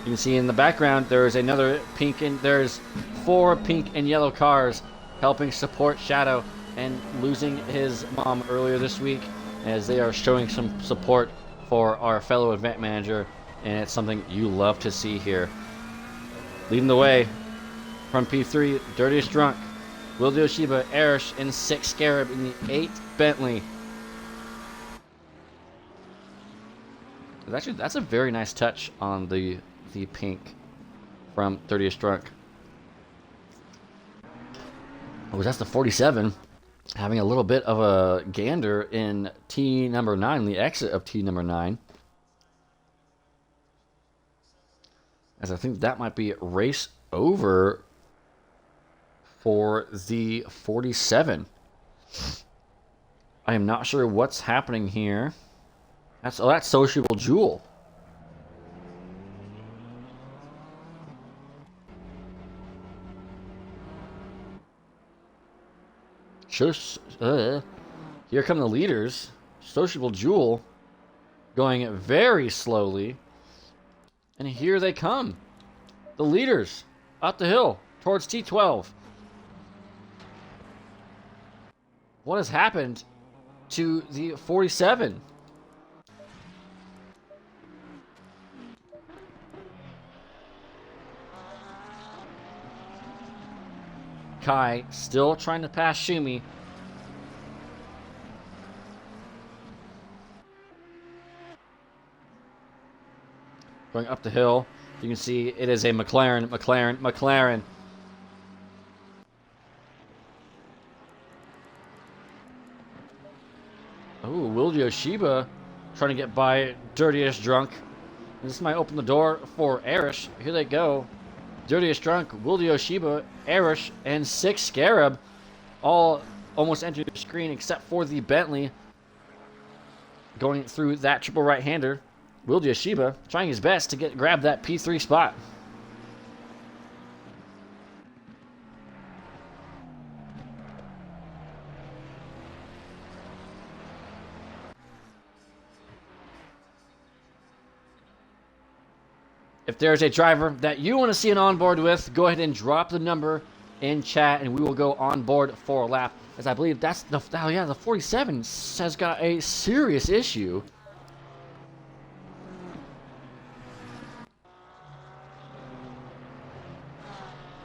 You can see in the background there's another pink, and there's 4 pink and yellow cars helping support Shadow and losing his mom earlier this week, as they are showing some support for our fellow event manager, and it's something you love to see here. Leading the way from P3, Dirtiest Drunk, Will Yoshiba, Arish, and 6 Scarab in the 8 Bentley. Actually, that's a very nice touch on the pink from 30th Drunk. Oh, that's the 47. Having a little bit of a gander in T number 9, the exit of T number 9. As I think that might be race over for the 47. I am not sure what's happening here. That's Sociable Jewel. Here come the leaders. Sociable Jewel going very slowly. And here they come. The leaders up the hill towards T12. What has happened to the 47? Kai still trying to pass Shumi. Going up the hill. You can see it is a McLaren. Oh, Will Yoshiba trying to get by Dirtiest Drunk. This might open the door for Arish. Here they go. Dirtiest Drunk, Will Yoshiba, Arish, and 6 Scarab all almost entered the screen except for the Bentley going through that triple right-hander. Will Yoshiba trying his best to grab that P3 spot. If there's a driver that you want to see an onboard with, go ahead and drop the number in chat and we will go on board for a lap. As I believe that's the 47 has got a serious issue.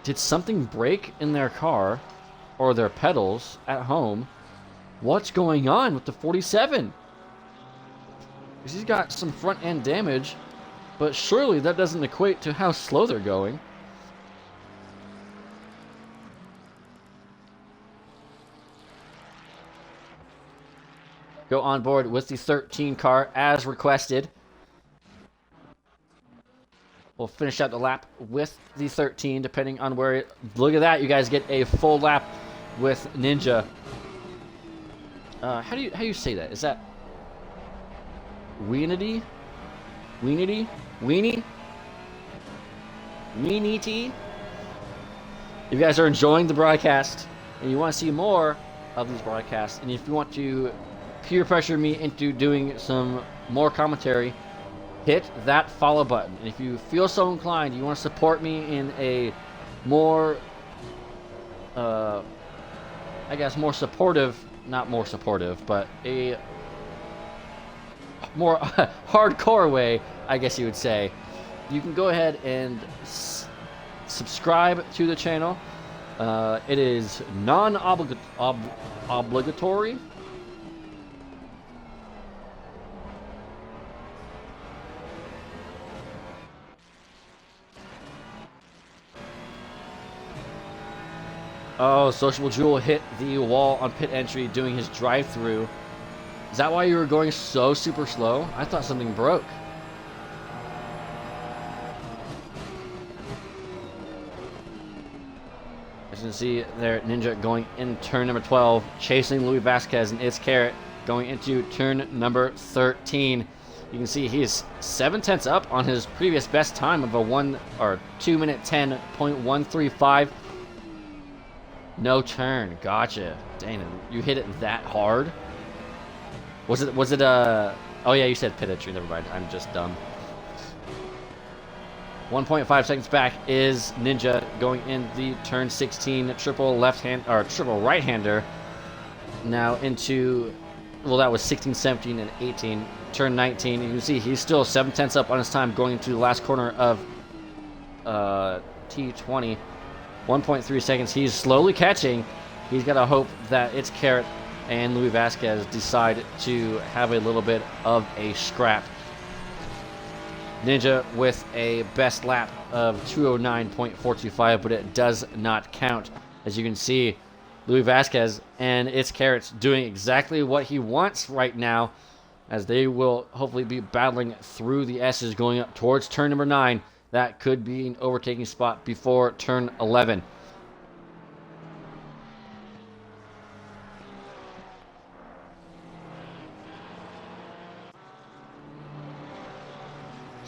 Did something break in their car or their pedals at home? What's going on with the 47? Because he's got some front end damage, but surely that doesn't equate to how slow they're going. Go on board with the 13 car as requested. We'll finish out the lap with the 13, depending on where look at that, you guys get a full lap with Ninja. How do you say that? Is that Weenity? Weenity? Weenie? Weenie-tea? If you guys are enjoying the broadcast and you want to see more of these broadcasts, and if you want to peer pressure me into doing some more commentary, hit that follow button. And if you feel so inclined, you want to support me in a more, I guess more supportive, not more supportive, but a more hardcore way, I guess you would say, you can go ahead and subscribe to the channel. It is non-obligatory. Oh, Sociable Jewel hit the wall on pit entry doing his drive-through. Is that why you were going so super slow? I thought something broke. As you can see there, Ninja going in turn number 12, chasing Louis Vasquez and It's Carrot going into turn number 13. You can see he is 7/10 up on his previous best time of a 2 minute 10.135. No turn. Gotcha. Dang it. You hit it that hard? Was it oh yeah, you said pit entry, never mind. I'm just dumb. 1.5 seconds back is Ninja going in the turn 16 triple right-hander. Now into, well, that was 16, 17, and 18. Turn 19. You can see he's still 7/10 up on his time going into the last corner of T20. 1.3 seconds. He's slowly catching. He's got to hope that It's Carrot and Louis Vasquez decide to have a little bit of a scrap. Ninja with a best lap of 209.425, but it does not count. As you can see, Louis Vasquez and It's Carrots doing exactly what he wants right now, as they will hopefully be battling through the S's going up towards turn number 9. That could be an overtaking spot before turn 11.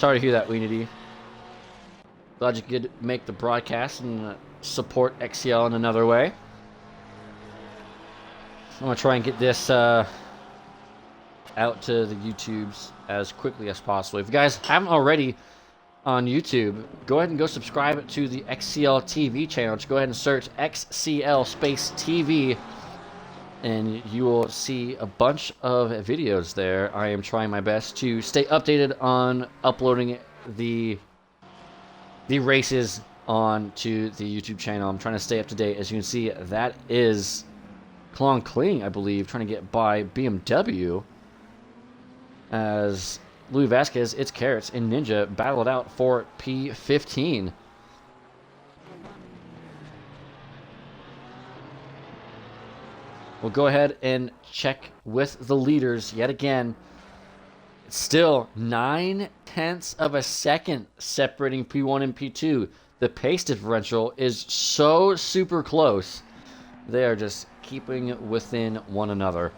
Sorry to hear that, Weenity. Glad you could make the broadcast and support XCL in another way. I'm going to try and get this out to the YouTubes as quickly as possible. If you guys haven't already on YouTube, go ahead and go subscribe to the XCL TV channel. Just go ahead and search XCL space TV, and you will see a bunch of videos there. I am trying my best to stay updated on uploading the races onto the YouTube channel. I'm trying to stay up to date. As you can see, that is Klong Kling, I believe, trying to get by BMW. As Louis Vasquez, It's Carrots, and Ninja battled out for P15. We'll go ahead and check with the leaders yet again. It's still 9/10 of a second separating P1 and P2. The pace differential is so super close. They are just keeping within one another.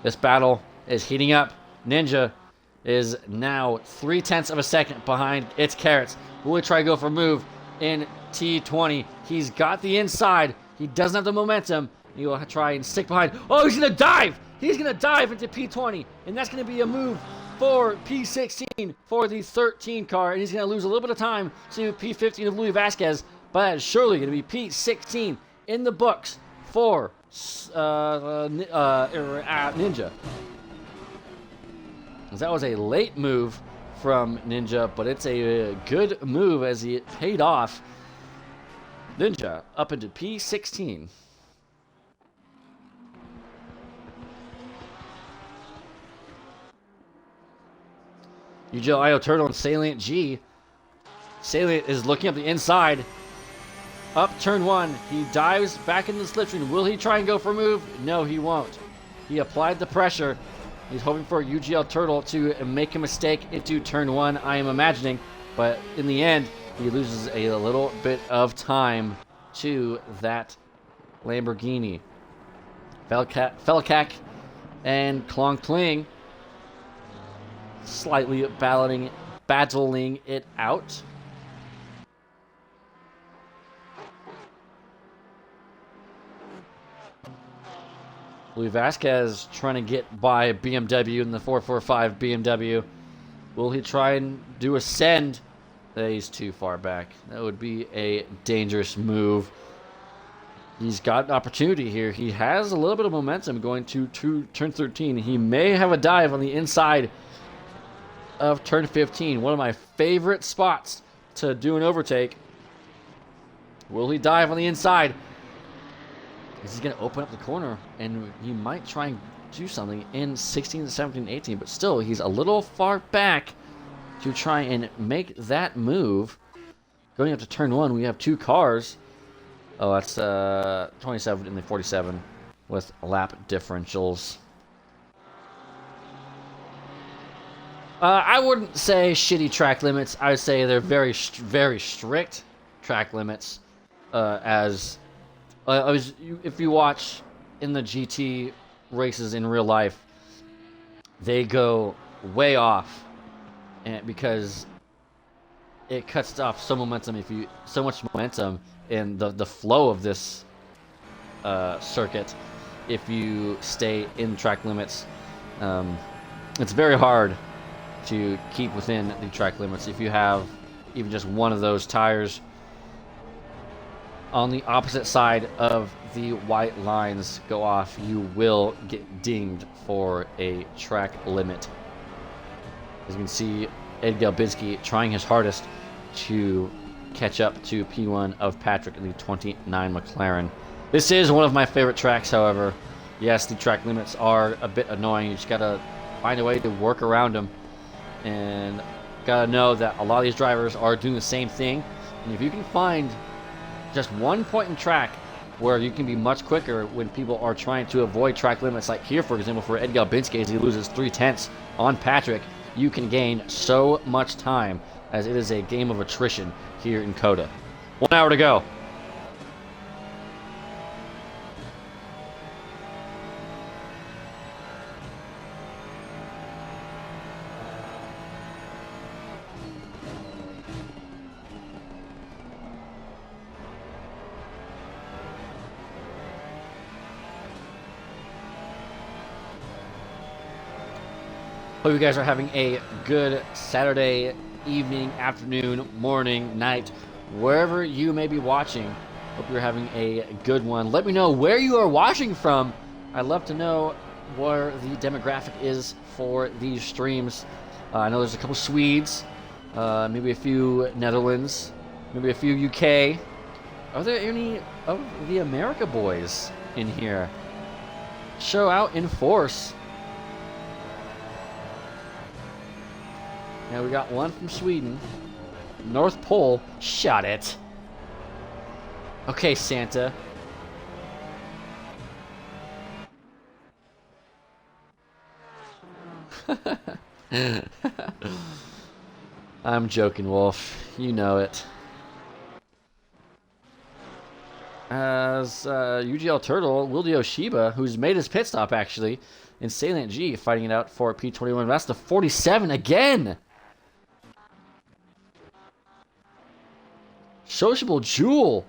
This battle is heating up. Ninja is now 3/10 of a second behind It's Carrots. Will he try to go for a move in T20? He's got the inside. He doesn't have the momentum. He will try and stick behind. Oh, he's going to dive! He's going to dive into P20. And that's going to be a move for P16 for the 13 car. And he's going to lose a little bit of time to P15 of Louis Vasquez. But that is surely going to be P16 in the books for Ninja. That was a late move from Ninja, but it's a good move as he paid off. Ninja up into P16. UGL IO Turtle and Salient G. Salient is looking up the inside. Up turn one. He dives back into the slipstream. Will he try and go for a move? No, he won't. He applied the pressure. He's hoping for UGL Turtle to make a mistake into turn one, I am imagining. But in the end, he loses a little bit of time to that Lamborghini. Felkak and Klong Kling slightly battling it out. Louis Vasquez trying to get by BMW in the 445 BMW. Will he try and do a send? He's too far back. That would be a dangerous move. He's got an opportunity here. He has a little bit of momentum going to turn 13. He may have a dive on the inside of turn 15. One of my favorite spots to do an overtake. Will he dive on the inside? He's going to open up the corner, and he might try and do something in 16, 17, 18, but still, he's a little far back to try and make that move. Going up to turn one, we have two cars. Oh, that's 27 and the 47 with lap differentials. I wouldn't say shitty track limits. I would say they're very strict track limits. If you watch in the GT races in real life, they go way off, and because it cuts off so much momentum in the flow of this circuit. If you stay in track limits, it's very hard to keep within the track limits. If you have even just one of those tires on the opposite side of the white lines go off, you will get dinged for a track limit. As you can see, Ed Galbinski trying his hardest to catch up to P1 of Patrick in the 29 McLaren. This is one of my favorite tracks, however. Yes, the track limits are a bit annoying. You just gotta find a way to work around them. And gotta know that a lot of these drivers are doing the same thing. And if you can find just one point in track where you can be much quicker when people are trying to avoid track limits, like here, for example, for Ed Galbinski, as he loses 3/10 on Patrick, you can gain so much time, as it is a game of attrition here in COTA. 1 hour to go. Hope you guys are having a good Saturday evening, afternoon, morning, night, wherever you may be watching. Hope you're having a good one. Let me know where you are watching from. I'd love to know where the demographic is for these streams. I know there's a couple Swedes, maybe a few Netherlands, maybe a few UK. Are there any of the America boys in here? Show out in force. Yeah, we got one from Sweden. North Pole, shot it. Okay, Santa. I'm joking, Wolf. You know it. As UGL Turtle, Wildio Shiba, who's made his pit stop actually, in Salient G, fighting it out for P21. That's the 47 again. Sociable Jewel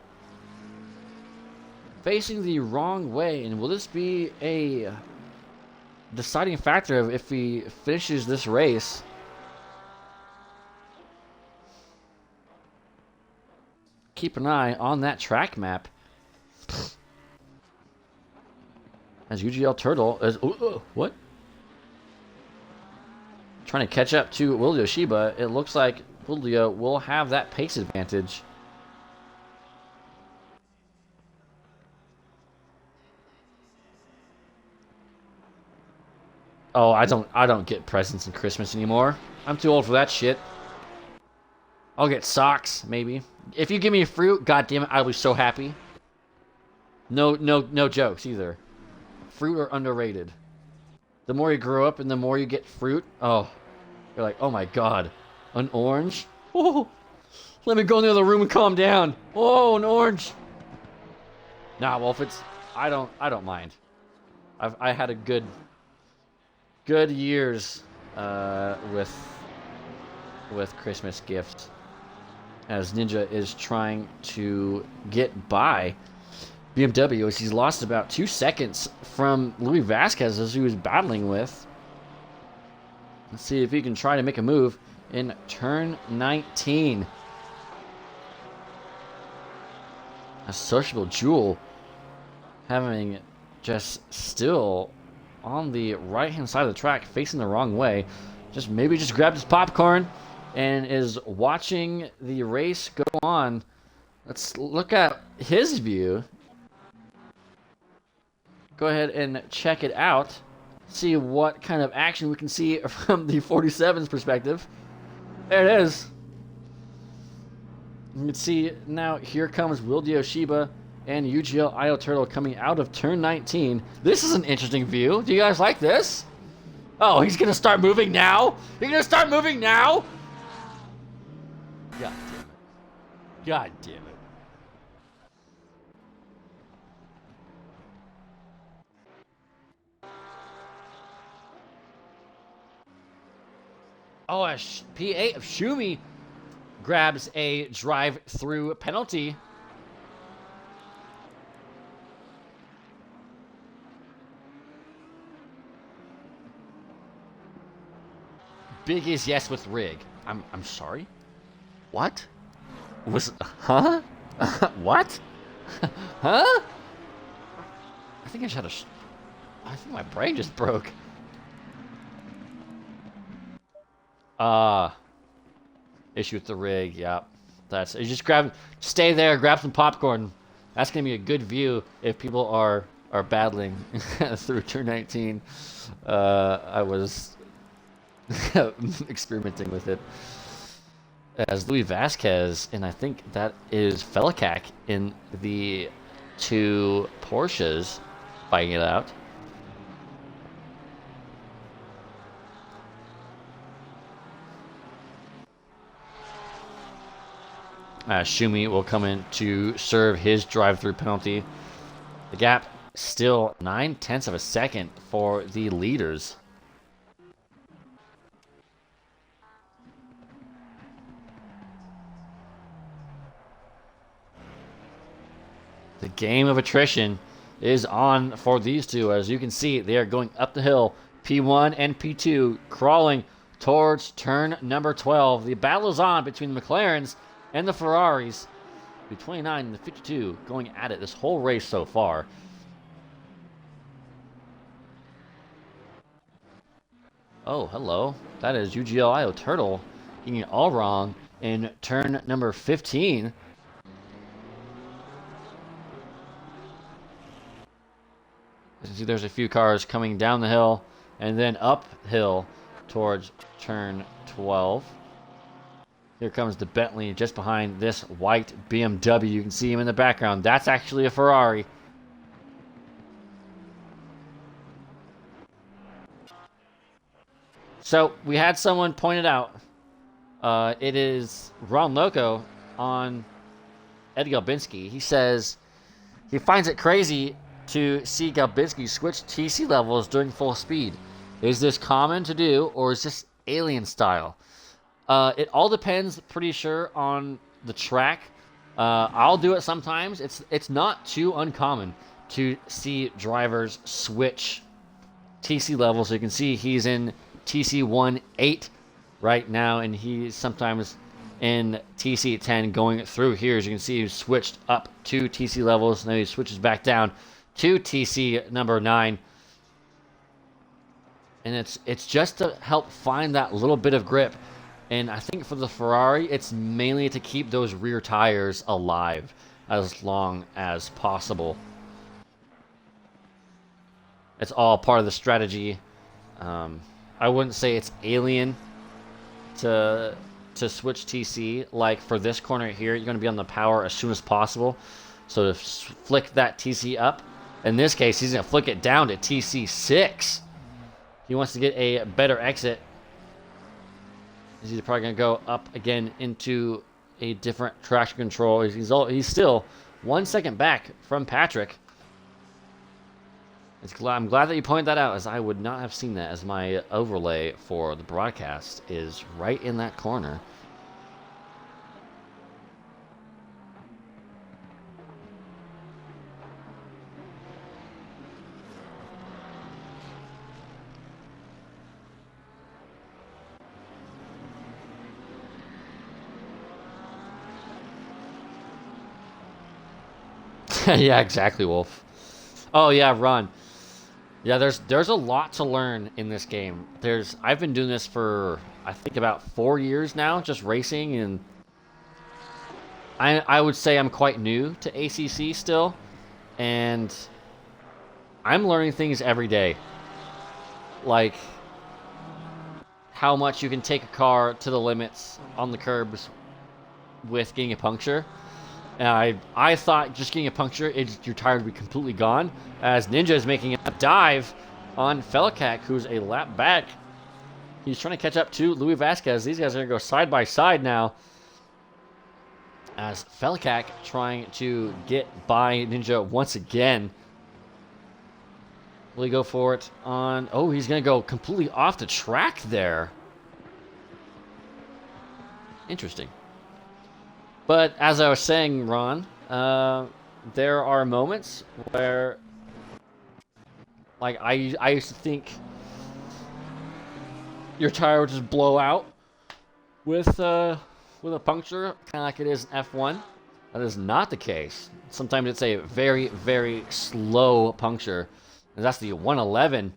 facing the wrong way, and will this be a deciding factor of if he finishes this race? Keep an eye on that track map. As UGL Turtle is what? Trying to catch up to Wildio Shiba. It looks like Wildio will have that pace advantage. Oh, I don't get presents in Christmas anymore. I'm too old for that shit. I'll get socks, maybe. If you give me a fruit, goddamn it, I'll be so happy. No jokes either. Fruit are underrated. The more you grow up and the more you get fruit, oh, you're like, oh my god, an orange? Oh, let me go in the other room and calm down. Oh, an orange. Nah, Wolf, I don't mind. I had a good years with Christmas gifts, as Ninja is trying to get by BMW as he's lost about 2 seconds from Luis Vasquez as he was battling with. Let's see if he can try to make a move in turn 19. A Sociable Jewel having just still on the right hand side of the track, facing the wrong way. Maybe just grabbed his popcorn and is watching the race go on. Let's look at his view. Go ahead and check it out. See what kind of action we can see from the 47's perspective. There it is. You can see now here comes Wildio Shiba and UGL IO Turtle coming out of turn 19. This is an interesting view. Do you guys like this? Oh, he's gonna start moving now? He's gonna start moving now? God damn it. God damn it. Oh, a P8 of Shumi grabs a drive-through penalty. Big is yes with rig. I'm sorry? What? Huh? What? Huh? I think I just had I think my brain just broke. Issue with the rig, yeah. You just stay there, grab some popcorn. That's gonna be a good view if people are battling through turn 19. I was experimenting with it. As Luis Vasquez, and I think that is Felicak in the 2 Porsches fighting it out. Shumi will come in to serve his drive-through penalty. The gap still 9/10 of a second for the leaders. The game of attrition is on for these two. As you can see, they are going up the hill P1 and P2 crawling towards turn number 12. The battle is on between the McLarens and the Ferraris. The 29 and the 52 going at it this whole race so far. Oh, hello. That is UGLIO Turtle getting it all wrong in turn number 15. You see there's a few cars coming down the hill and then uphill towards turn 12. Here comes the Bentley just behind this white BMW. You can see him in the background. That's actually a Ferrari. So we had someone pointed out. It is Ron Loco on Ed Galbinski. He says he finds it crazy to see Galbinski switch TC levels during full speed. Is this common to do, or is this alien style? It all depends, pretty sure, on the track. I'll do it sometimes. It's not too uncommon to see drivers switch TC levels. So you can see he's in TC18 right now, and he's sometimes in TC10 going through here. As you can see, he switched up to TC levels, and then he switches back down to TC number 9. And it's just to help find that little bit of grip. And I think for the Ferrari, it's mainly to keep those rear tires alive as long as possible. It's all part of the strategy. I wouldn't say it's alien to switch TC. Like for this corner here, you're going to be on the power as soon as possible. So to flick that TC up. In this case, he's going to flick it down to TC6. He wants to get a better exit. He's probably going to go up again into a different traction control. He's still 1 second back from Patrick. I'm glad that you pointed that out, as I would not have seen that, as my overlay for the broadcast is right in that corner. Yeah, exactly, Wolf. Oh yeah, Ron. Yeah, there's a lot to learn in this game. I've been doing this for I think about 4 years now, just racing, and I would say I'm quite new to ACC still, and I'm learning things every day. Like how much you can take a car to the limits on the curbs with getting a puncture. And I thought just getting a puncture, your tire would be completely gone. As Ninja is making a dive on Felicak, who's a lap back. He's trying to catch up to Louis Vasquez. These guys are going to go side by side now. As Felicak trying to get by Ninja once again. Will he go for it on... Oh, he's going to go completely off the track there. Interesting. But as I was saying, Ron, there are moments where, like, I used to think your tire would just blow out with a puncture, kind of like it is in F1. That is not the case. Sometimes it's a very, very slow puncture, and that's the 111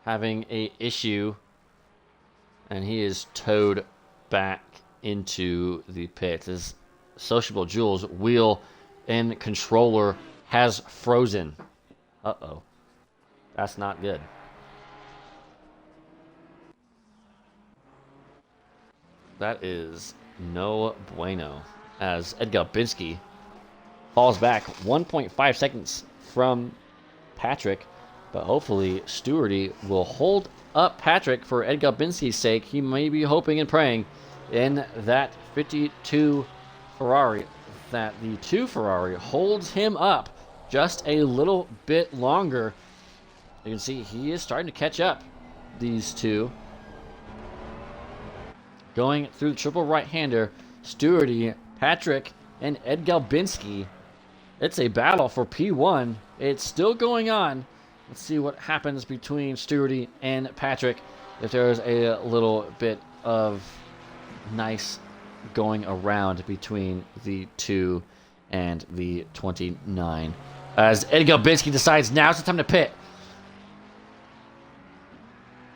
having a issue. And he is towed back into the pit. His Sociable Jules wheel and controller has frozen. Uh-oh. That's not good. That is no bueno. As Ed Galbinski falls back 1.5 seconds from Patrick. But hopefully Stewarty will hold up Patrick for Ed Galbinski's sake. He may be hoping and praying in that 52 Ferrari that the 2 Ferrari holds him up just a little bit longer. You can see he is starting to catch up, these two. Going through the triple right-hander, Stewarty, Patrick, and Ed Galbinski It's a battle for P1. It's still going on. Let's see what happens between Stewarty and Patrick. If there's a little bit of nice going around between the 2 and the 29. As Ed Galbinski decides now's the time to pit.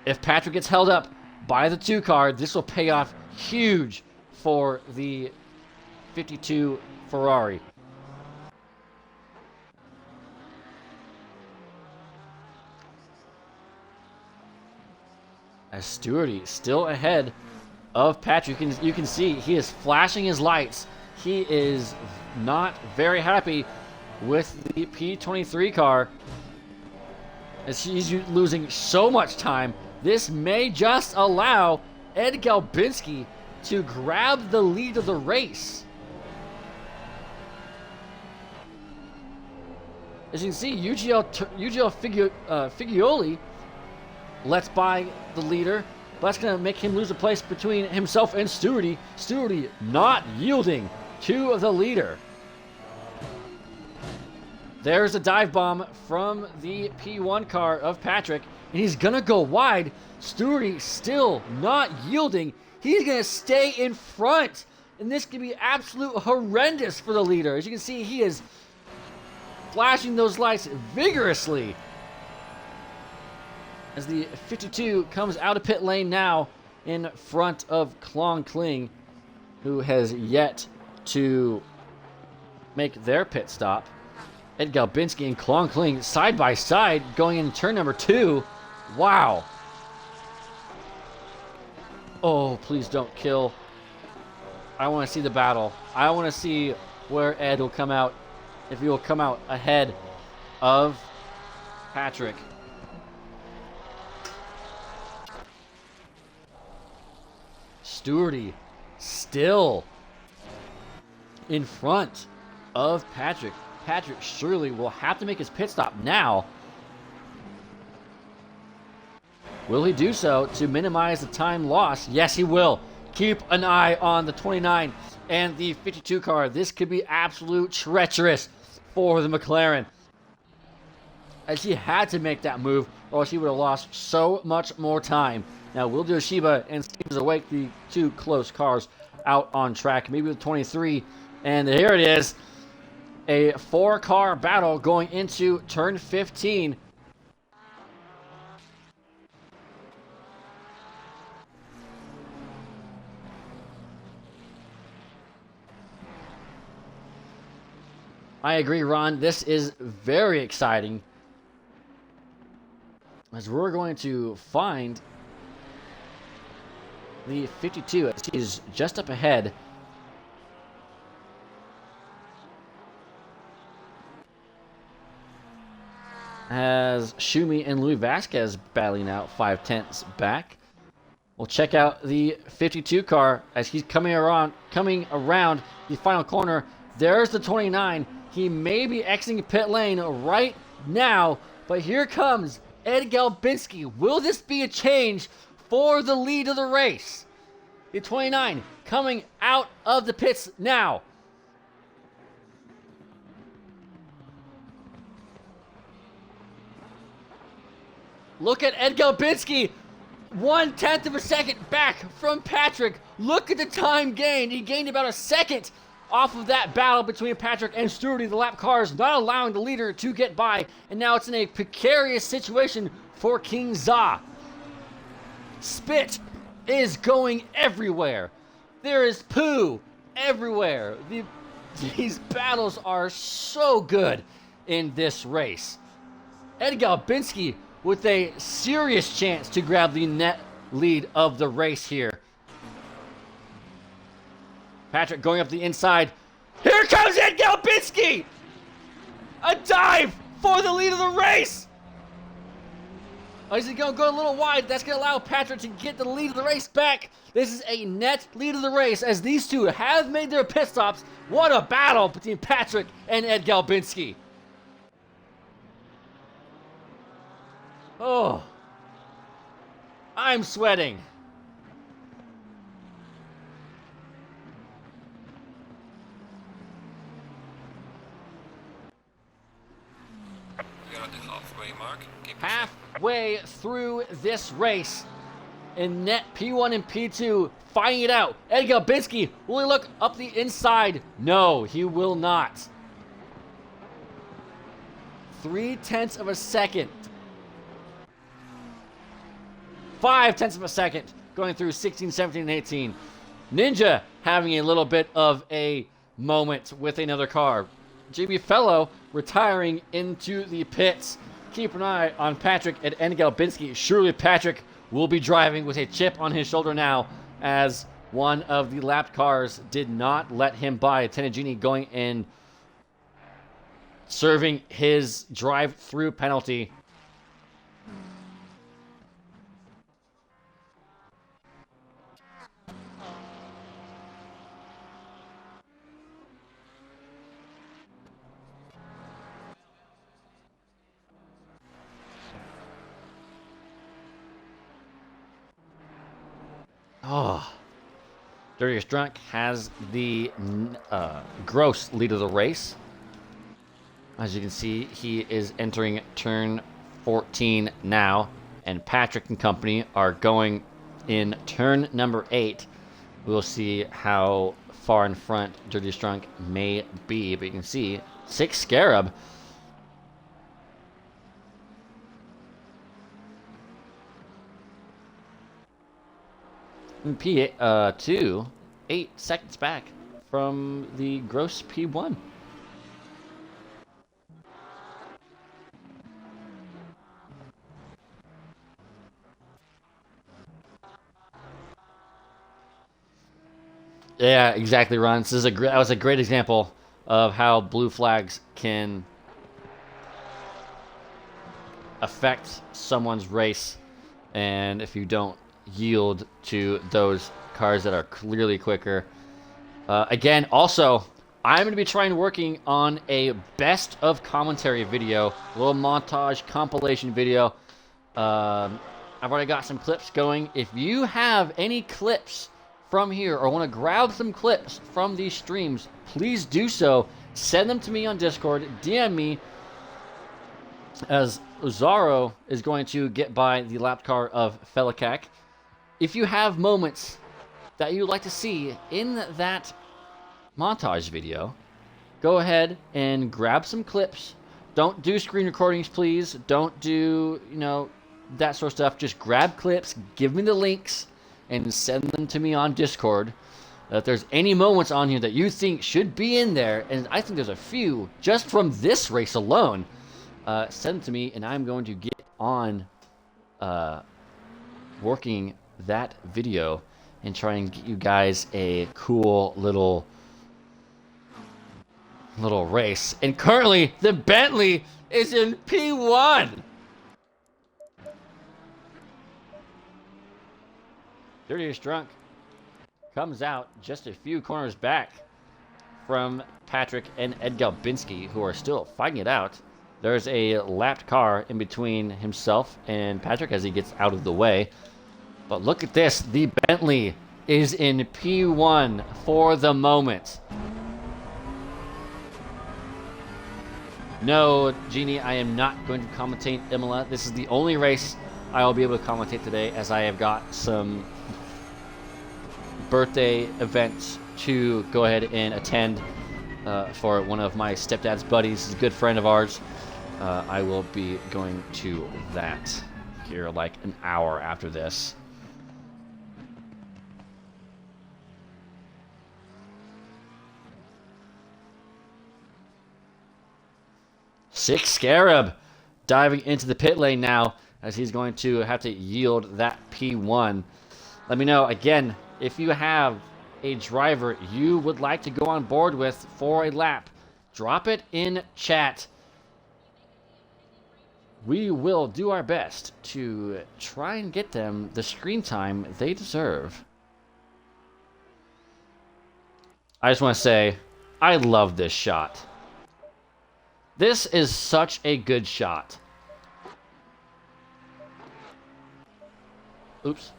If Patrick gets held up by the 2 car, this will pay off huge for the 52 Ferrari. As Stewarty still ahead of Patrick, you can see he is flashing his lights. He is not very happy with the P23 car as he's losing so much time. This may just allow Ed Galbinski to grab the lead of the race. As you can see, UGL Figioli lets by the leader, but that's going to make him lose a place between himself and Stewarty. Stewarty not yielding to the leader. There's a dive bomb from the P1 car of Patrick, and he's going to go wide. Stewarty still not yielding. He's going to stay in front, and this could be absolute horrendous for the leader. As you can see, he is flashing those lights vigorously. As the 52 comes out of pit lane now in front of Klong Kling, who has yet to make their pit stop. Ed Galbinski and Klong Kling side by side going in turn number 2. Wow. Oh, please don't kill. I want to see the battle. I want to see where Ed will come out, if he will come out ahead of Patrick. Stewarty still in front of Patrick. Patrick surely will have to make his pit stop now. Will he do so to minimize the time loss? Yes, he will. Keep an eye on the 29 and the 52 car. This could be absolute treacherous for the McLaren, as he had to make that move or else he would have lost so much more time. Now, Will Yoshiba and Stevens Awake, the 2 close cars out on track, maybe with 23. And here it is, a 4-car battle going into turn 15. I agree, Ron. This is very exciting, as we're going to find the 52 as he's just up ahead. Has Schumi and Louis Vasquez battling out 5/10 back. We'll check out the 52 car as he's coming around the final corner. There's the 29. He may be exiting pit lane right now, but here comes Ed Galbinski. Will this be a change for the lead of the race? The 29 coming out of the pits now. Look at Ed Galbinski, 1/10 of a second back from Patrick. Look at the time gained. He gained about a second off of that battle between Patrick and Stewarty. The lap cars not allowing the leader to get by, and now it's in a precarious situation for King Za. Spit is going everywhere. There is poo everywhere. These battles are so good in this race. Ed Galbinski with a serious chance to grab the net lead of the race here. Patrick going up the inside. Here comes Ed Galbinski! A dive for the lead of the race! Oh, he's going to go a little wide. That's going to allow Patrick to get the lead of the race back. This is a net lead of the race as these two have made their pit stops. What a battle between Patrick and Ed Galbinski. Oh, I'm sweating. Halfway mark. Keep pushing. Halfway through this race, in net P1 and P2, fighting it out. Ed Galbinski, will he look up the inside? No, he will not. 0.3 of a second. 0.5 of a second going through 16, 17, and 18. Ninja having a little bit of a moment with another car. JB Fellow retiring into the pits. Keep an eye on Patrick and Ed Galbinski. Surely Patrick will be driving with a chip on his shoulder now, as one of the lapped cars did not let him by. Tenagini going in, serving his drive-through penalty. Oh, Dirtiest Drunk has the gross lead of the race. As you can see, he is entering turn 14 now, and Patrick and company are going in turn number 8. We'll see how far in front Dirtiest Drunk may be, but you can see 6 Scarab. P2, 8 seconds back from the gross P1. Yeah, exactly, Ron. This is that was a great example of how blue flags can affect someone's race, and if you don't yield to those cars that are clearly quicker. Again, also, I'm going to be working on a best of commentary video, a little montage compilation video. I've already got some clips going. If you have any clips from here or want to grab some clips from these streams, please do so. Send them to me on Discord, DM me, as Zaro is going to get by the lap car of Felikak. If you have moments that you would like to see in that montage video, go ahead and grab some clips. Don't do screen recordings, please. Don't do, that sort of stuff. Just grab clips, give me the links, and send them to me on Discord. If there's any moments on here that you think should be in there, and I think there's a few just from this race alone, send them to me, and I'm going to get on working that video and try and get you guys a cool little race. And currently, the Bentley is in P1. Dirtiest Drunk comes out just a few corners back from Patrick and Ed Galbinski, who are still fighting it out. There's a lapped car in between himself and Patrick as he gets out of the way. But look at this. The Bentley is in P1 for the moment. No, Jeannie, I am not going to commentate Imola. This is the only race I will be able to commentate today, as I have got some birthday events to go ahead and attend for one of my stepdad's buddies. He's a good friend of ours. I will be going to that here like an hour after this. Six Scarab diving into the pit lane now, as he's going to have to yield that P1. Let me know, again, if you have a driver you would like to go on board with for a lap. Drop it in chat. We will do our best to try and get them the screen time they deserve. I just want to say, I love this shot. This is such a good shot. Oops.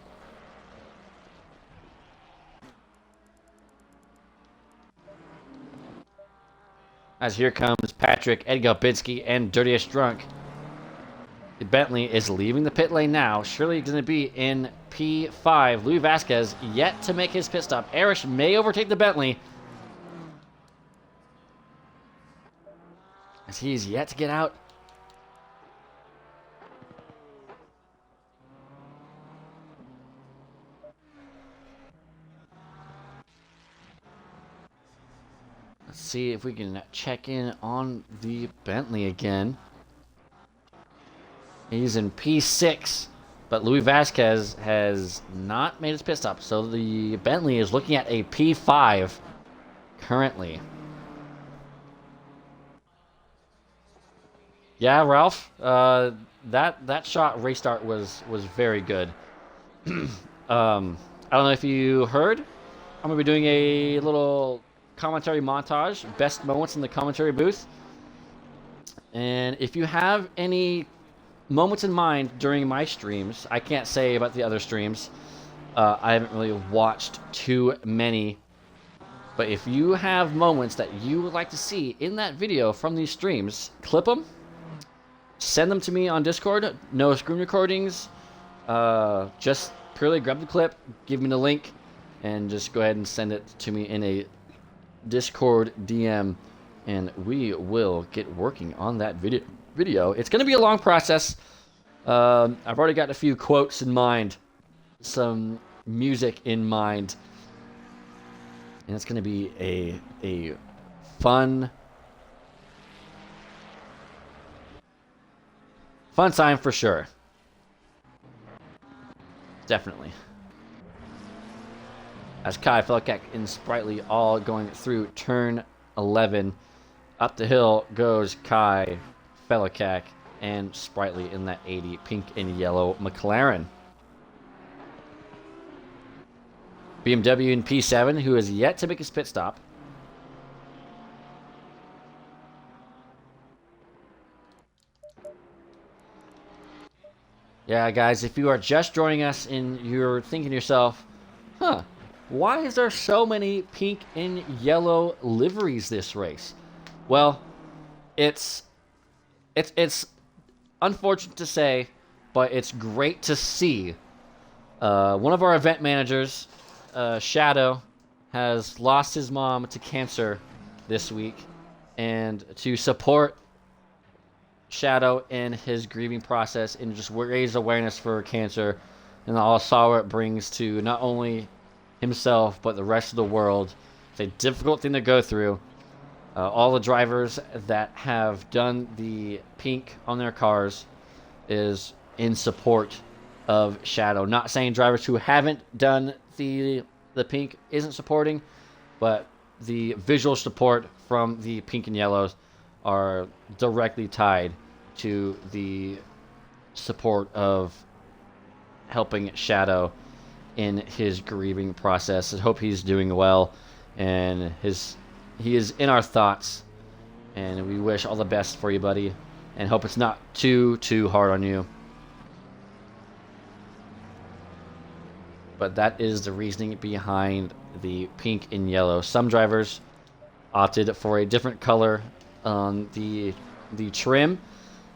As here comes Patrick, Ed Galbinski, and Dirtiest Drunk. Bentley is leaving the pit lane now. Surely going to be in P5. Louis Vasquez yet to make his pit stop. Arish may overtake the Bentley, as he's yet to get out. Let's see if we can check in on the Bentley again. He's in P6, but Louis Vasquez has not made his pit stop, so the Bentley is looking at a P5 currently. Yeah, Ralph, that shot restart was very good. I don't know if you heard. I'm gonna be doing a little commentary montage, best moments in the commentary booth. And if you have any moments in mind during my streams, I can't say about the other streams. I haven't really watched too many. But if you have moments that you would like to see in that video from these streams, clip them, send them to me on Discord. No screen recordings. Just purely grab the clip, give me the link, and just go ahead and send it to me in a Discord DM, and we will get working on that video. It's going to be a long process. I've already got a few quotes in mind, some music in mind, and it's going to be a fun time for sure. Definitely. As Kai, Felkek, and Sprightly all going through turn 11. Up the hill goes Kai, Felkek, and Sprightly in that 80 pink and yellow McLaren. BMW in P7, who has yet to make his pit stop. Yeah, guys, if you are just joining us and you're thinking to yourself, huh, why is there so many pink and yellow liveries this race? Well, it's unfortunate to say, but it's great to see. One of our event managers, Shadow, has lost his mom to cancer this week, and to support Shadow in his grieving process and just raise awareness for cancer and all sorrow it brings to not only himself but the rest of the world. It's a difficult thing to go through. All the drivers that have done the pink on their cars is in support of Shadow. Not saying drivers who haven't done the pink isn't supporting, but the visual support from the pink and yellows are directly tied to the support of helping Shadow in his grieving process. I hope he's doing well, and he is in our thoughts, and we wish all the best for you, buddy, and hope it's not too hard on you. But that is the reasoning behind the pink and yellow. Some drivers opted for a different color on the trim.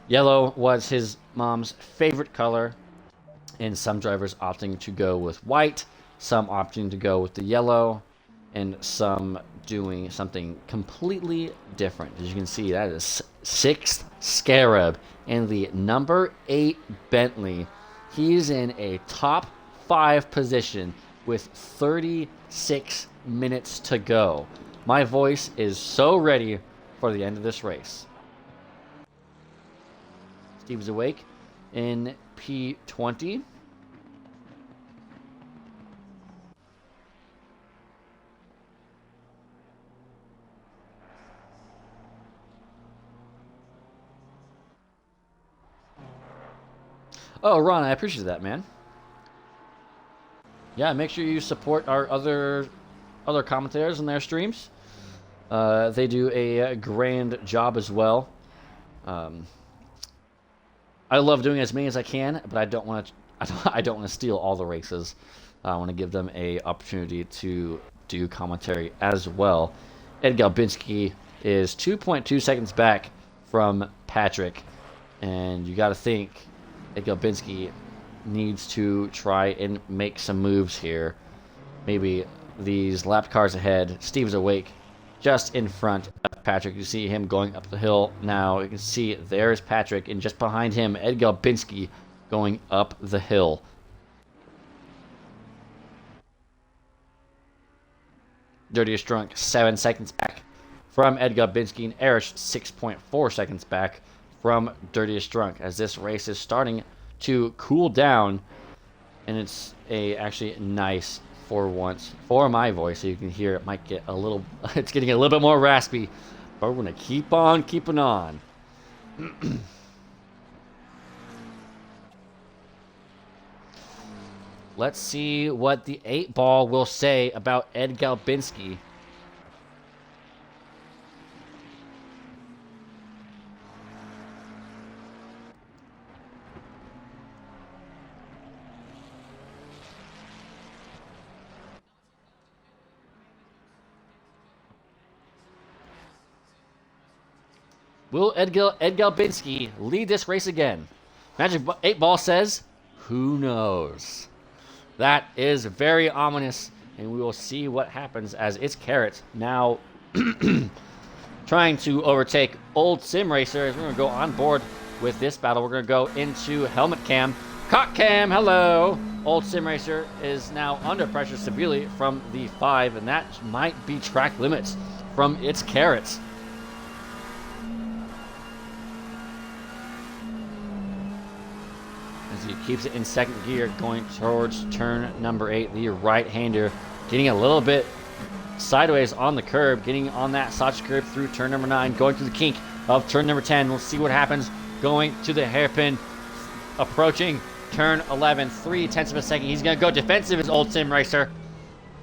Yellow was his mom's favorite color, and some drivers opting to go with white, some opting to go with the yellow, and some doing something completely different. As you can see, that is 6th Scarab and the number 8 Bentley. He's in a top 5 position with 36 minutes to go. My voice is so ready for the end of this race. Steve's awake in P20. Oh, Ron, I appreciate that, man. Yeah, make sure you support our other commentators in their streams. They do a grand job as well. I love doing as many as I can, but I don't want to steal all the races. I want to give them a opportunity to do commentary as well. Ed Galbinski is 2.2 seconds back from Patrick, and you got to think Ed Galbinski needs to try and make some moves here. Maybe these lap cars ahead. Steve's awake just in front of Patrick. You see him going up the hill now. You can see there's Patrick, and just behind him, Ed Galbinski going up the hill. Dirtiest Drunk 7 seconds back from Ed Galbinski, and Erich 6.4 seconds back from Dirtiest Drunk, as this race is starting to cool down, and it's actually nice for once for my voice, so you can hear it might get a little it's getting a little bit more raspy, but we're gonna keep on keeping on. Let's see what the 8-ball will say about Ed Galbinski. Will Ed Galbinski lead this race again? Magic 8-ball says, who knows? That is very ominous, and we will see what happens as it's Carrot now trying to overtake Old Sim Racer. As we're going to go on board with this battle, we're going to go into Helmet Cam. Cock Cam, hello! Old Sim Racer is now under pressure severely from the 5, and that might be track limits from its Carrots. As he keeps it in second gear, going towards turn number 8. The right-hander getting a little bit sideways on the curb, getting on that sausage curb through turn number 9, going through the kink of turn number 10. We'll see what happens going to the hairpin, approaching turn 11. 3/10 of a second. He's going to go defensive as Old Sim Racer.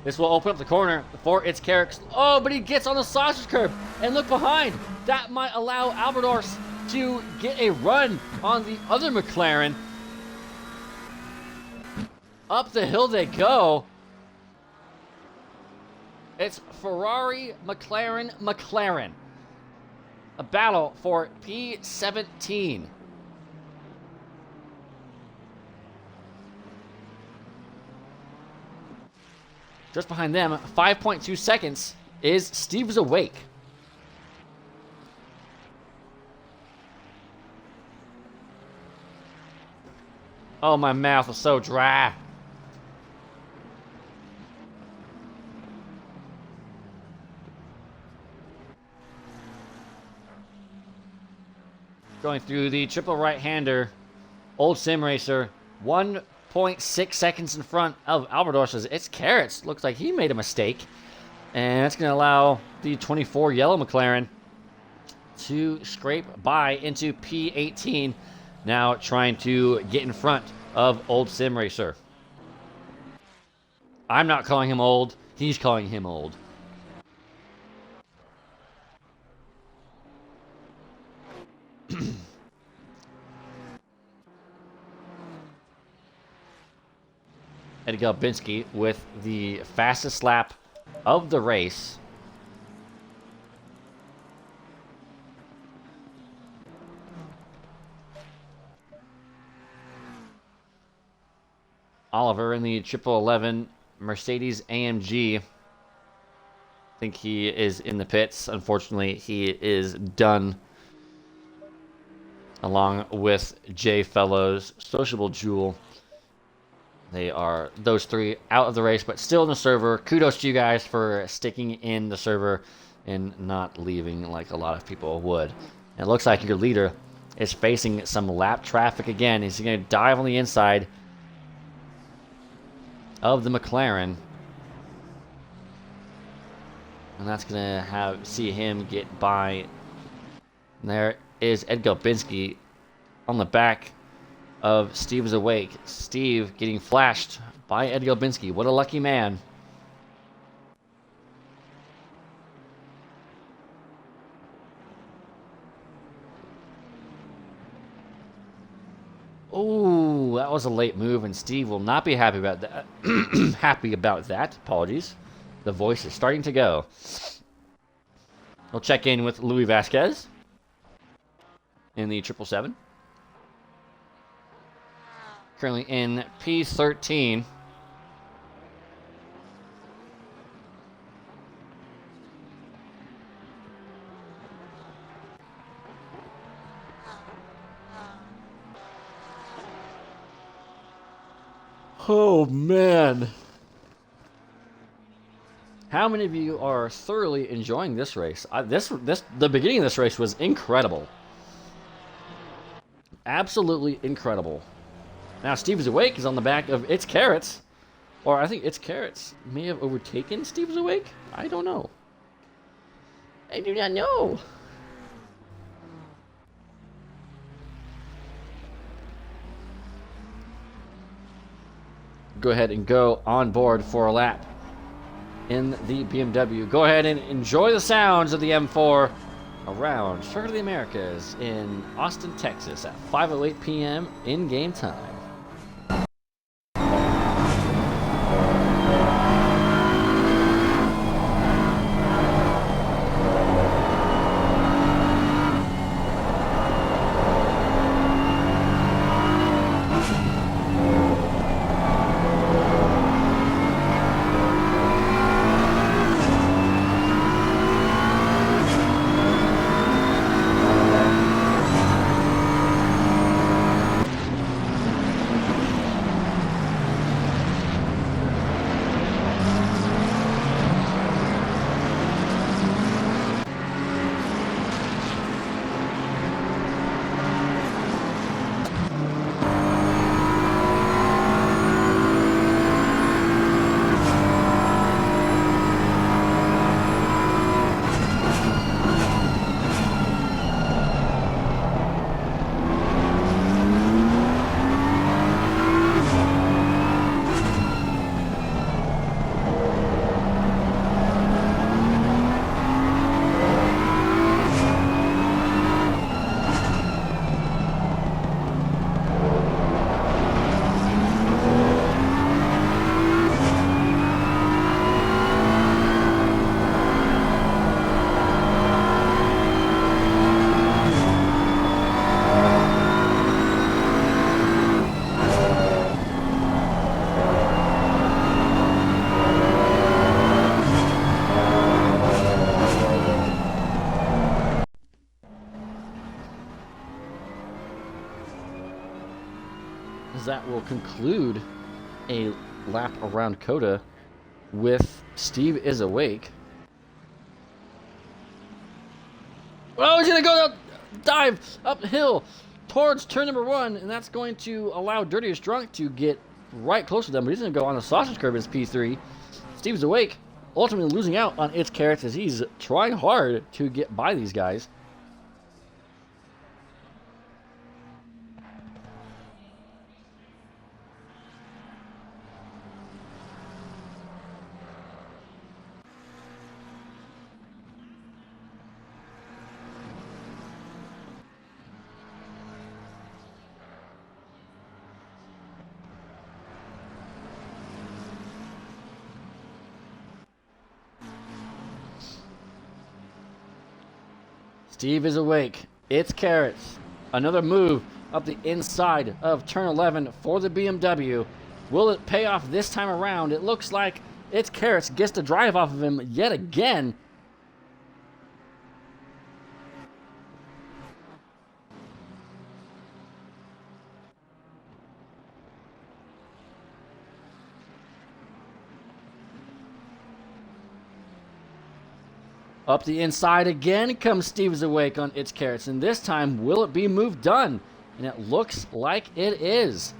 This will open up the corner for its character. Oh, but he gets on the sausage curb. And look behind. That might allow Alberdorf to get a run on the other McLaren. Up the hill they go. It's Ferrari, McLaren, McLaren. A battle for P17. Just behind them, 5.2 seconds, is Steve's Awake. Oh, my mouth is so dry. Going through the triple right-hander, Old Sim Racer, 1.6 seconds in front of Alberdorf. It's Carrots. Looks like he made a mistake. And that's going to allow the 24 yellow McLaren to scrape by into P18. Now trying to get in front of Old Sim Racer. I'm not calling him old. He's calling him old. Ed Galbinski with the fastest lap of the race. Oliver in the 1111 Mercedes AMG. I think he is in the pits. Unfortunately, he is done. Along with Jay Fellows, Sociable Jewel. They are, those three, out of the race, but still in the server. Kudos to you guys for sticking in the server and not leaving like a lot of people would. And it looks like your leader is facing some lap traffic again. He's going to dive on the inside of the McLaren. And that's going to see him get by. And there is Ed Galbinski on the back of Steve's Awake. Steve getting flashed by Ed Galbinski. What a lucky man. Oh, that was a late move, and Steve will not be happy about that. Happy about that. Apologies. The voice is starting to go. We'll check in with Louis Vasquez in the 777. Currently in P13. Oh, man. How many of you are thoroughly enjoying this race? The beginning of this race was incredible. Absolutely incredible. Now Steve is Awake is on the back of It's Carrots. Or I think It's Carrots may have overtaken Steve is Awake. I don't know. I do not know. Go ahead and go on board for a lap in the BMW. Go ahead and enjoy the sounds of the M4 around Circuit of the Americas in Austin, Texas at 5:08 p.m. in-game time. That will conclude a lap around COTA with Steve is Awake. Oh, he's going to go dive uphill towards turn number 1, and that's going to allow Dirtiest Drunk to get right close to them, but he's going to go on the sausage curve in his P3. Steve is Awake, ultimately losing out on It's Carrots as he's trying hard to get by these guys. Steve is Awake. It's Carrots. Another move up the inside of turn 11 for the BMW. Will it pay off this time around? It looks like It's Carrots gets the drive off of him yet again. Up the inside again comes Steve is Awake on It's Carrots, and this time will it be move done? And it looks like it is.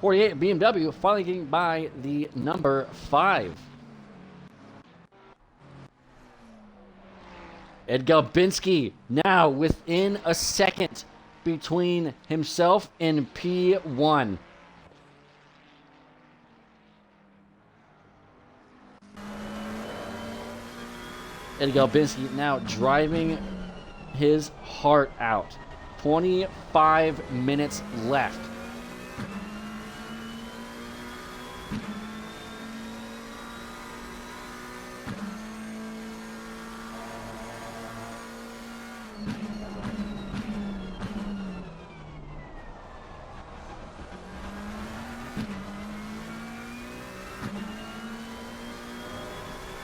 48 BMW finally getting by the number 5. Ed Galbinski now within a second between himself and P1. Eddie Galbinski now driving his heart out. 25 minutes left.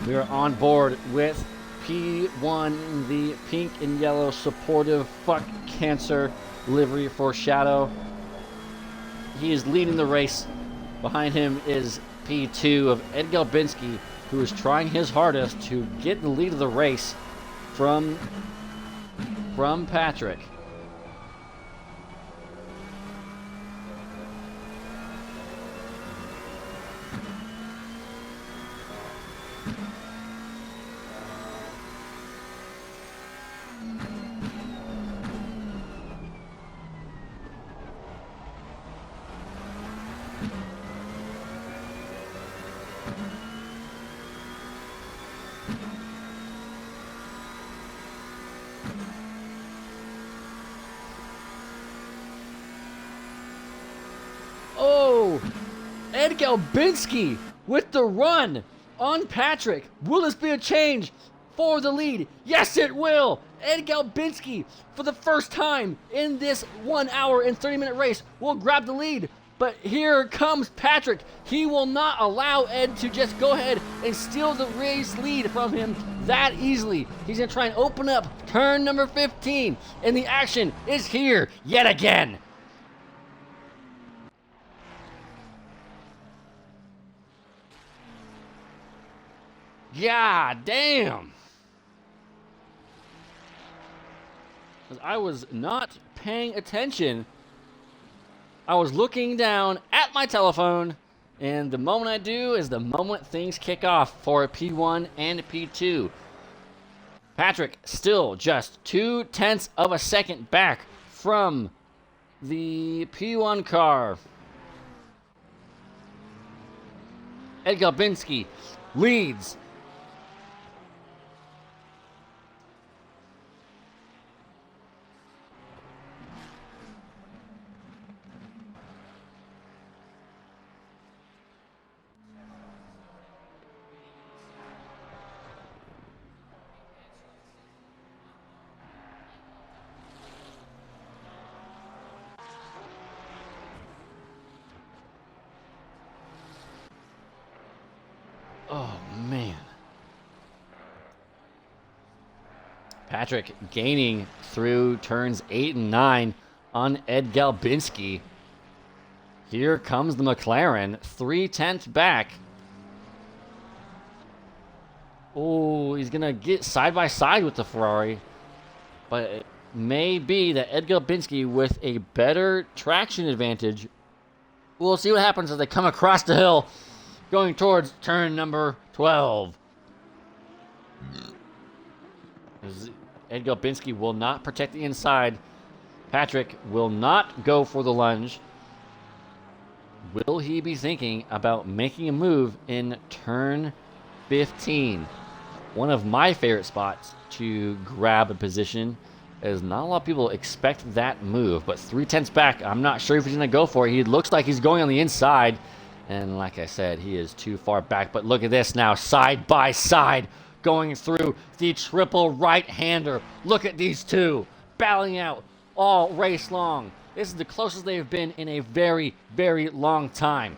We are on board with P1, the pink and yellow supportive fuck cancer livery for Shadow. He is leading the race. Behind him is P2 of Ed Galbinski, who is trying his hardest to get the lead of the race from Patrick. Oh, Ed Galbinski with the run on Patrick. Will this be a change for the lead? Yes, it will. Ed Galbinski, for the first time in this 1 hour and 30-minute race, will grab the lead. But here comes Patrick. He will not allow Ed to just go ahead and steal the race lead from him that easily. He's going to try and open up turn number 15. And the action is here yet again. God damn. I was not paying attention. I was looking down at my telephone, and the moment I do is the moment things kick off for P1 and P2. Patrick still just 0.2 of a second back from the P1 car. Ed Galbinski leads. Oh, man. Patrick gaining through turns 8 and 9 on Ed Galbinski. Here comes the McLaren, 0.3 back. Oh, he's going to get side by side with the Ferrari. But it may be that Ed Galbinski with a better traction advantage. We'll see what happens as they come across the hill, going towards turn number 12. Ed Galbinski will not protect the inside. Patrick will not go for the lunge. Will he be thinking about making a move in turn 15? One of my favorite spots to grab a position, as not a lot of people expect that move. But 0.3 back, I'm not sure if he's going to go for it. He looks like he's going on the inside. And like I said, he is too far back. But look at this now, side by side, going through the triple right-hander. Look at these two battling out all race long. This is the closest they've been in a very, very long time.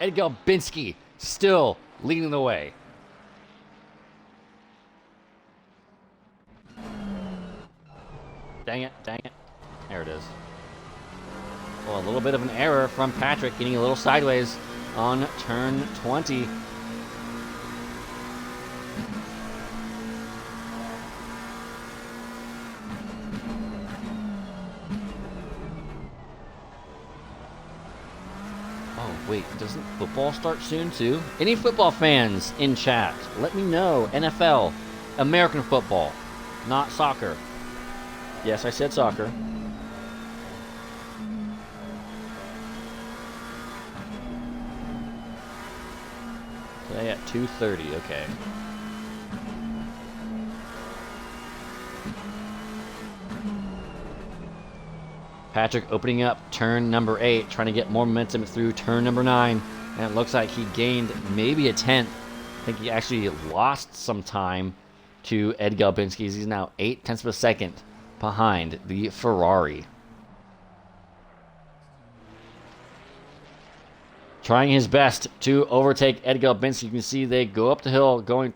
Ed Galbinski still leading the way. Dang it, dang it. There it is. Well, a little bit of an error from Patrick, getting a little sideways on turn 20. Oh, wait, doesn't football start soon, too? Any football fans in chat, let me know. NFL, American football, not soccer. Yes, I said soccer. Today at 2:30, okay. Patrick opening up turn number 8, trying to get more momentum through turn number 9. And it looks like he gained maybe a 10th. I think he actually lost some time to Ed Galbinski. He's now 0.8 of a second behind the Ferrari. trying his best to overtake Ed Galbinski. You can see they go up the hill, going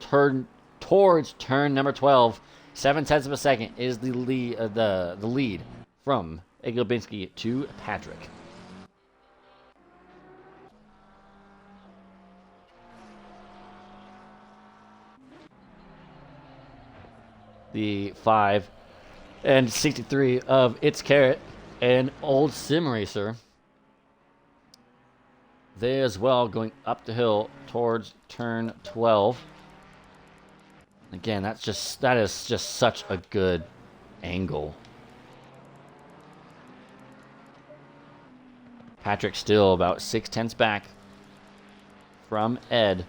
towards turn number 12. 0.7 of a second is the lead from Ed Galbinski to Patrick. The 5 and 63 of It's Carrot and Old Sim Racer. They as well going up the hill towards turn 12. Again, that is just such a good angle. Patrick still about 0.6 back from Ed.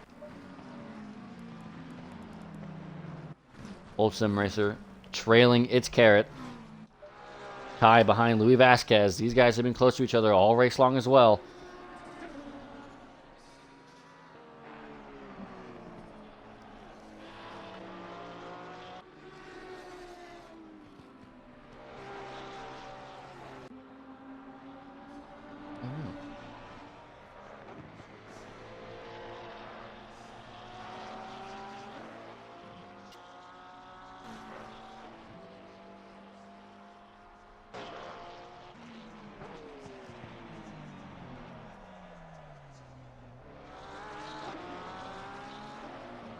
Old Sim Racer trailing It's Carrot. Ty behind Louis Vasquez. These guys have been close to each other all race long as well.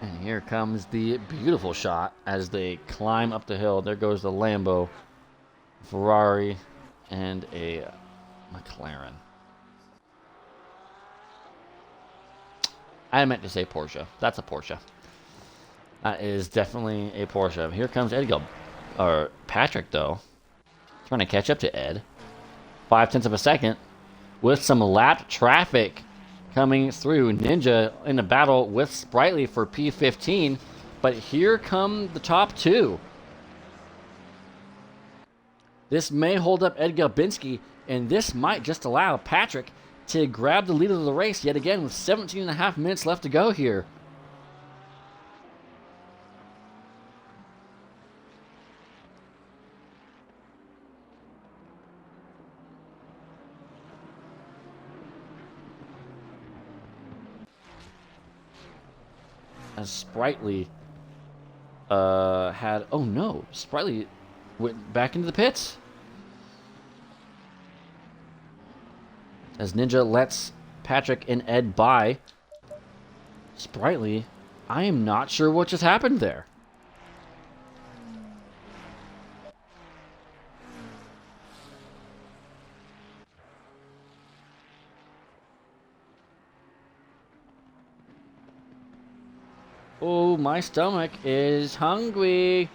And here comes the beautiful shot as they climb up the hill. There goes the Lambo, Ferrari, and a McLaren. I meant to say Porsche. That's a Porsche. That is definitely a Porsche. Here comes Patrick, though. Trying to catch up to Ed. 0.5 of a second with some lap traffic coming through. Ninja in a battle with Sprightly for P15, but here come the top two. This may hold up Ed Galbinski, and this might just allow Patrick to grab the lead of the race yet again with 17.5 minutes left to go here. As Sprightly Sprightly went back into the pits. As Ninja lets Patrick and Ed by. Sprightly, I am not sure what just happened there. Oh, my stomach is hungry.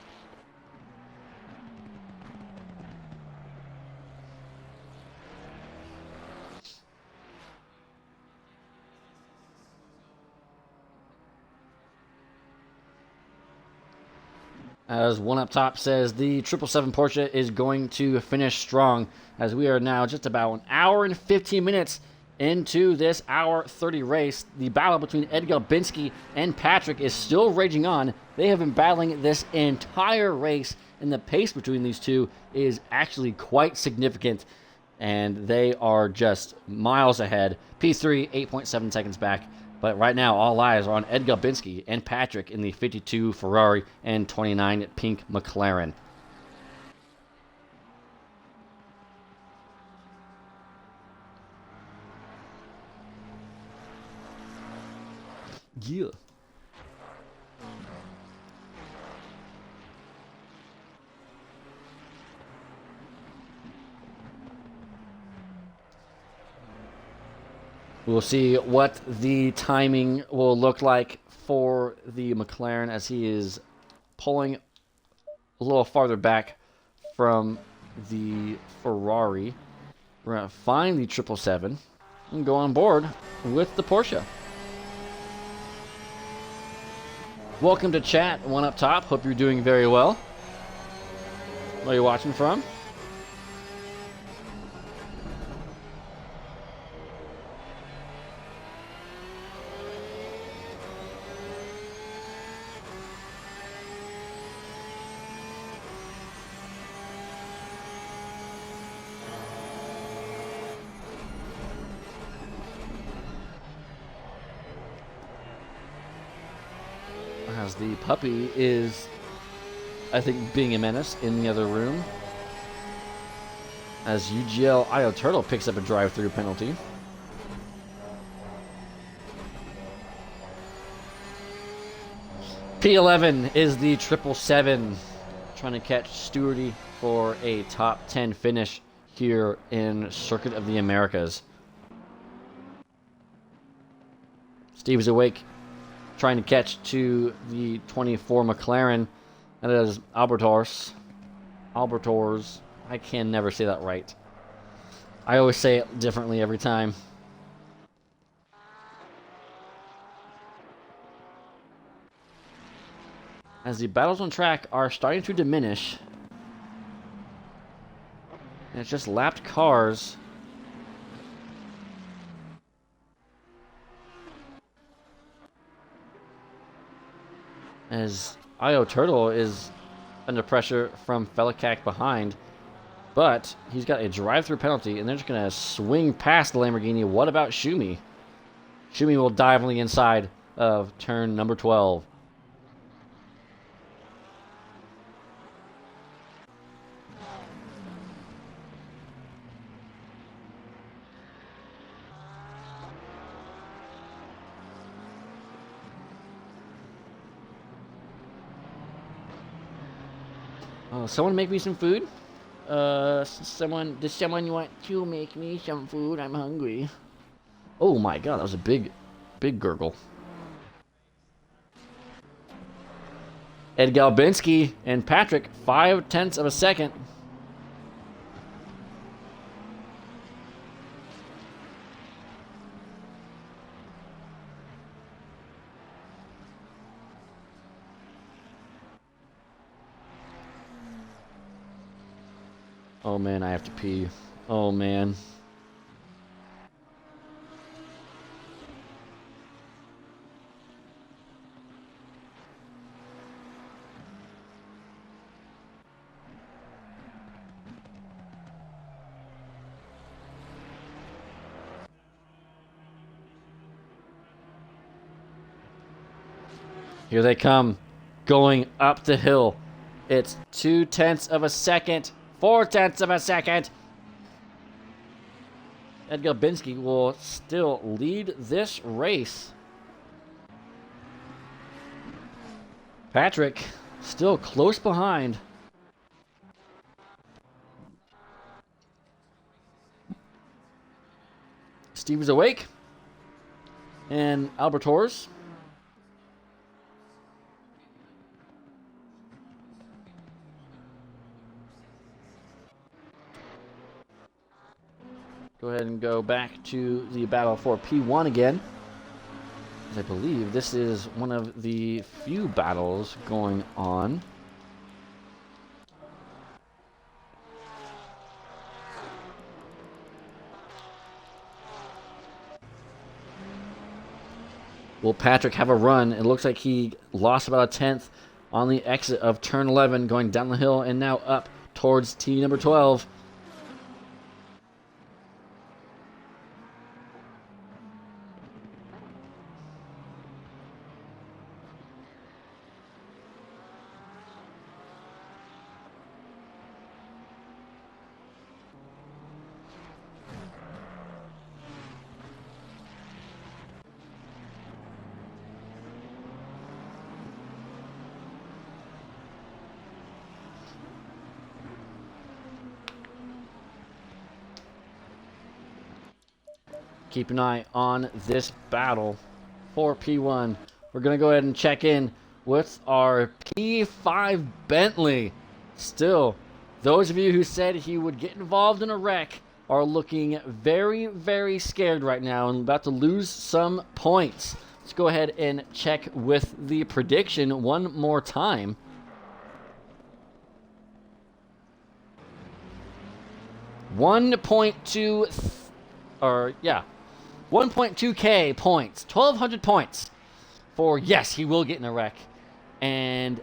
As one up top says, the 777 Porsche is going to finish strong, as we are now just about 1 hour and 15 minutes into this hour 30 race. The battle between Ed Galbinski and Patrick is still raging on. They have been battling this entire race, and the pace between these two is actually quite significant, and they are just miles ahead. P3, 8.7 seconds back. But right now, all eyes are on Ed Galbinski and Patrick in the 52 Ferrari and 29 pink McLaren. Yeah. We'll see what the timing will look like for the McLaren as he is pulling a little farther back from the Ferrari. We're going to find the 777 and go on board with the Porsche. Welcome to chat, one up top. Hope you're doing very well. Where are you watching from? as the puppy is, I think, being a menace in the other room. As UGL IO Turtle picks up a drive-through penalty. P11 is the 777, trying to catch Stewarty for a top 10 finish here in Circuit of the Americas. Steve is awake, trying to catch to the 24 McLaren. That is Albertors. I can never say that right. I always say it differently every time. As the battles on track are starting to diminish. And it's just lapped cars. As IO Turtle is under pressure from Felicak behind. But he's got a drive-through penalty, and they're just going to swing past the Lamborghini. What about Schumi? Schumi will dive on the inside of turn number 12. Someone make me some food? Does someone want to make me some food? I'm hungry. Oh my god, that was a big gurgle. Ed Galbinski and Patrick, 0.5 of a second. Oh man, I have to pee. Oh man. Here they come, going up the hill. It's 0.2 of a second. 0.4 of a second. Ed Galbinski will still lead this race. Patrick still close behind. Steve is awake. And Albertors. Go ahead and go back to the battle for P1 again. As I believe this is one of the few battles going on. Will Patrick have a run? It looks like he lost about 1/10 on the exit of turn 11, going down the hill and now up towards T number 12. Keep an eye on this battle for P1. We're going to go ahead and check in with our P5 Bentley. Still, those of you who said he would get involved in a wreck are looking very, very scared right now and about to lose some points. Let's go ahead and check with the prediction one more time. $1.2K points, 1,200 points for yes, he will get in a wreck, and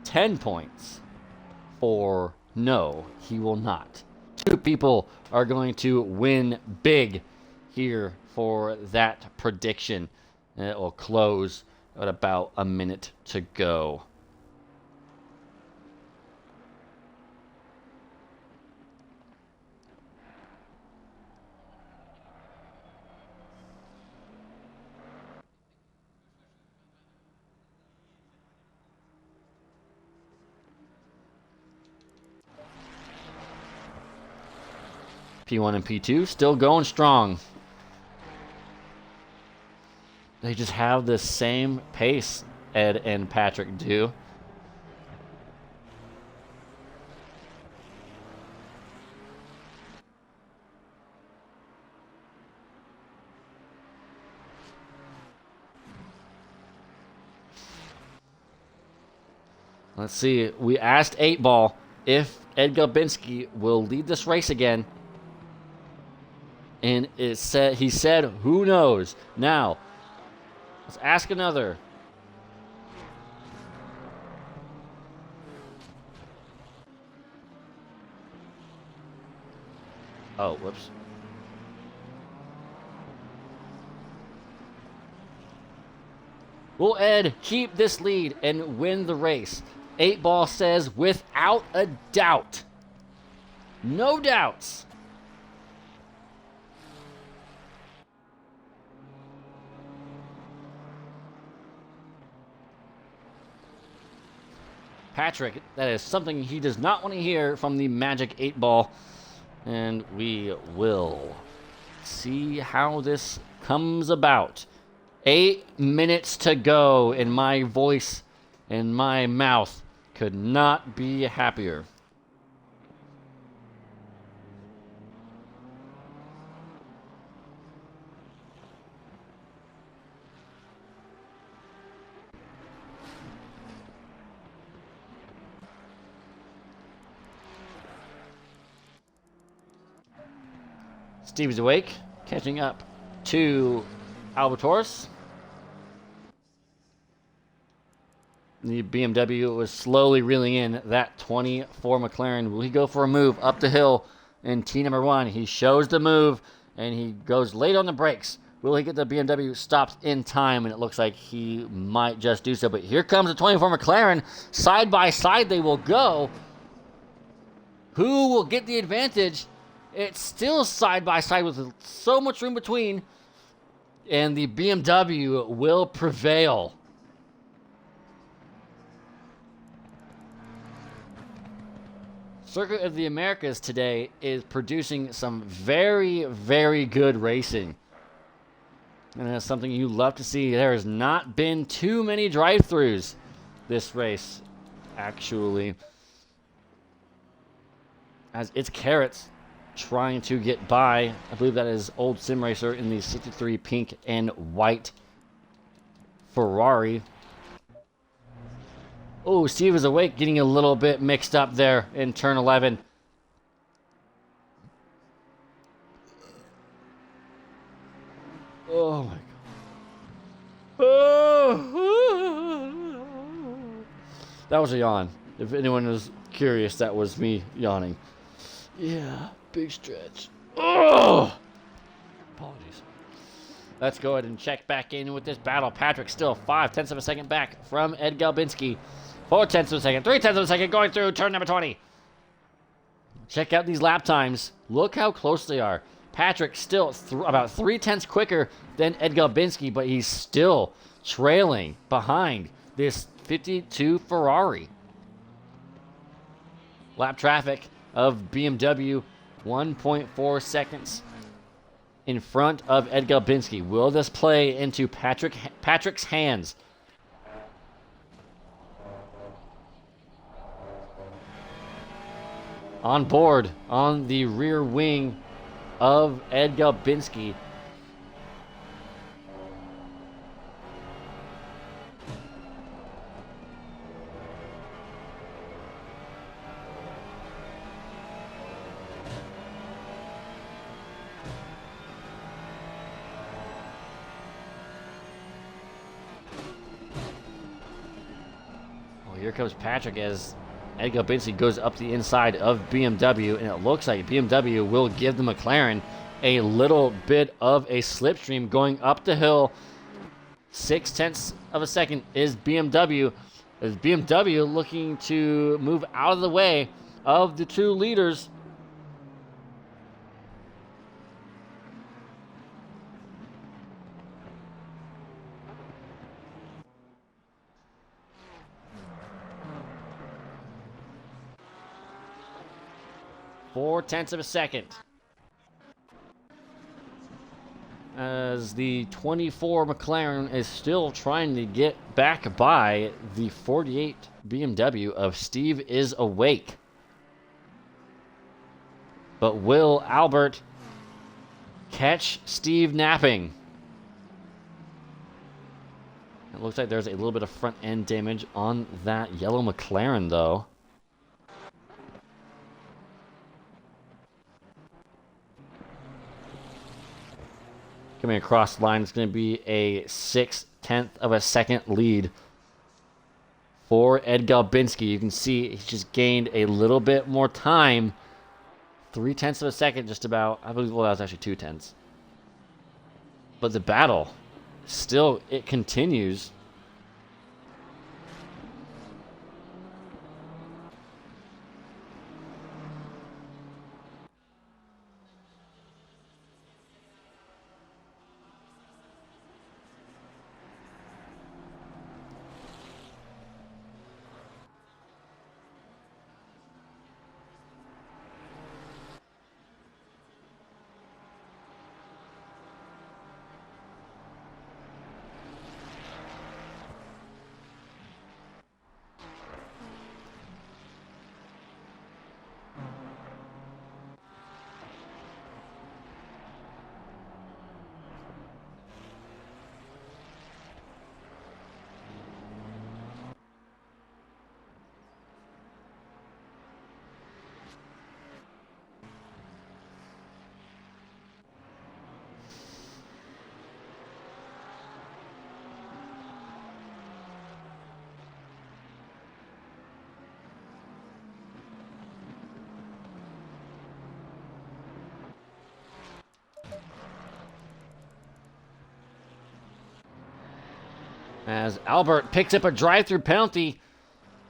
10 points for no, he will not. Two people are going to win big here for that prediction. And it will close at about a minute to go. P1 and P2 still going strong. They just have the same pace, Ed and Patrick do. Let's see. We asked 8-Ball if Ed Galbinski will lead this race again. And he said, who knows? Now, let's ask another. Oh, whoops. Will Ed keep this lead and win the race? 8-Ball says without a doubt. No doubts. Patrick, that is something he does not want to hear from the Magic 8-Ball. And we will see how this comes about. 8 minutes to go, and my voice and my mouth could not be happier. Steve's awake, catching up to Albator's. The BMW was slowly reeling in that 24 McLaren. Will he go for a move up the hill in T number 1? He shows the move, and he goes late on the brakes. Will he get the BMW stopped in time? And it looks like he might just do so. But here comes the 24 McLaren. Side by side they will go. Who will get the advantage? It's still side by side with so much room between. And the BMW will prevail. Circuit of the Americas today is producing some very, very good racing. And that's something you love to see. There has not been too many drive-thrus this race, actually. As it's Carrots trying to get by. I believe that is Old Sim Racer in the 63 pink and white Ferrari. Oh, Steve is awake, getting a little bit mixed up there in turn 11. Oh, my God. Oh. That was a yawn. If anyone is curious, that was me yawning. Yeah, big stretch. Oh! Apologies. Let's go ahead and check back in with this battle. Patrick still 0.5 of a second back from Ed Galbinski. 0.4 of a second, 0.3 of a second going through turn number 20. Check out these lap times. Look how close they are. Patrick still about 0.3 quicker than Ed Galbinski, but he's still trailing behind this 52 Ferrari. Lap traffic of BMW, 1.4 seconds in front of Ed Galbinski. Will this play into Patrick's hands? On board, on the rear wing of Ed Galbinski. Well, here comes Patrick as Ed Galbinski goes up the inside of BMW, and it looks like BMW will give the McLaren a little bit of a slipstream going up the hill. 6/10 of a second is BMW. Is BMW looking to move out of the way of the two leaders. Four-tenths of a second. As the 24 McLaren is still trying to get back by the 48 BMW of Steve is awake. But will Albert catch Steve napping? It looks like there's a little bit of front end damage on that yellow McLaren though. Coming across the line, it's going to be a 6/10 of a second lead for Ed Galbinski. You can see he's just gained a little bit more time. 3/10 of a second, just about. I believe, well, that was actually 2/10. But the battle, still, it continues. As Albert picks up a drive-through penalty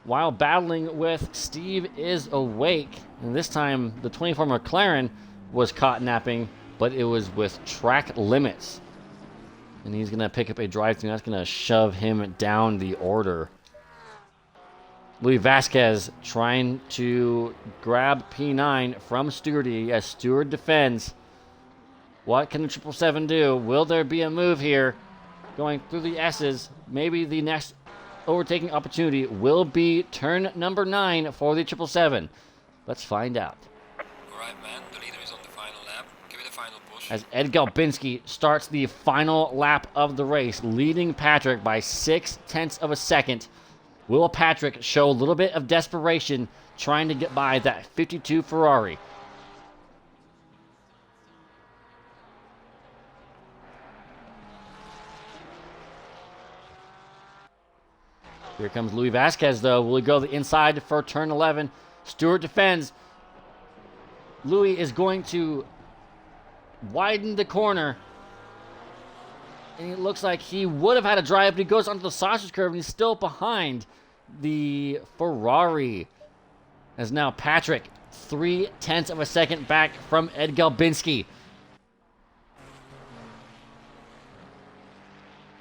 while battling with Steve is awake. And this time, the 24 McLaren was caught napping, but it was with track limits. And he's going to pick up a drive-through. That's going to shove him down the order. Luis Vasquez trying to grab P9 from Stewardy as Stewart defends. What can the 777 do? Will there be a move here? Going through the S's, maybe the next overtaking opportunity will be turn number 9 for the 777. Let's find out. All right, man. The leader is on the final lap. Give it a final push. As Ed Galbinski starts the final lap of the race, leading Patrick by 6/10 of a second. Will Patrick show a little bit of desperation trying to get by that 52 Ferrari? Here comes Luis Vasquez, though. Will he go the inside for turn 11? Stewart defends. Luis is going to widen the corner. And it looks like he would have had a drive, but he goes onto the sausage curve, and he's still behind the Ferrari. As now Patrick, 3/10 of a second back from Ed Galbinski.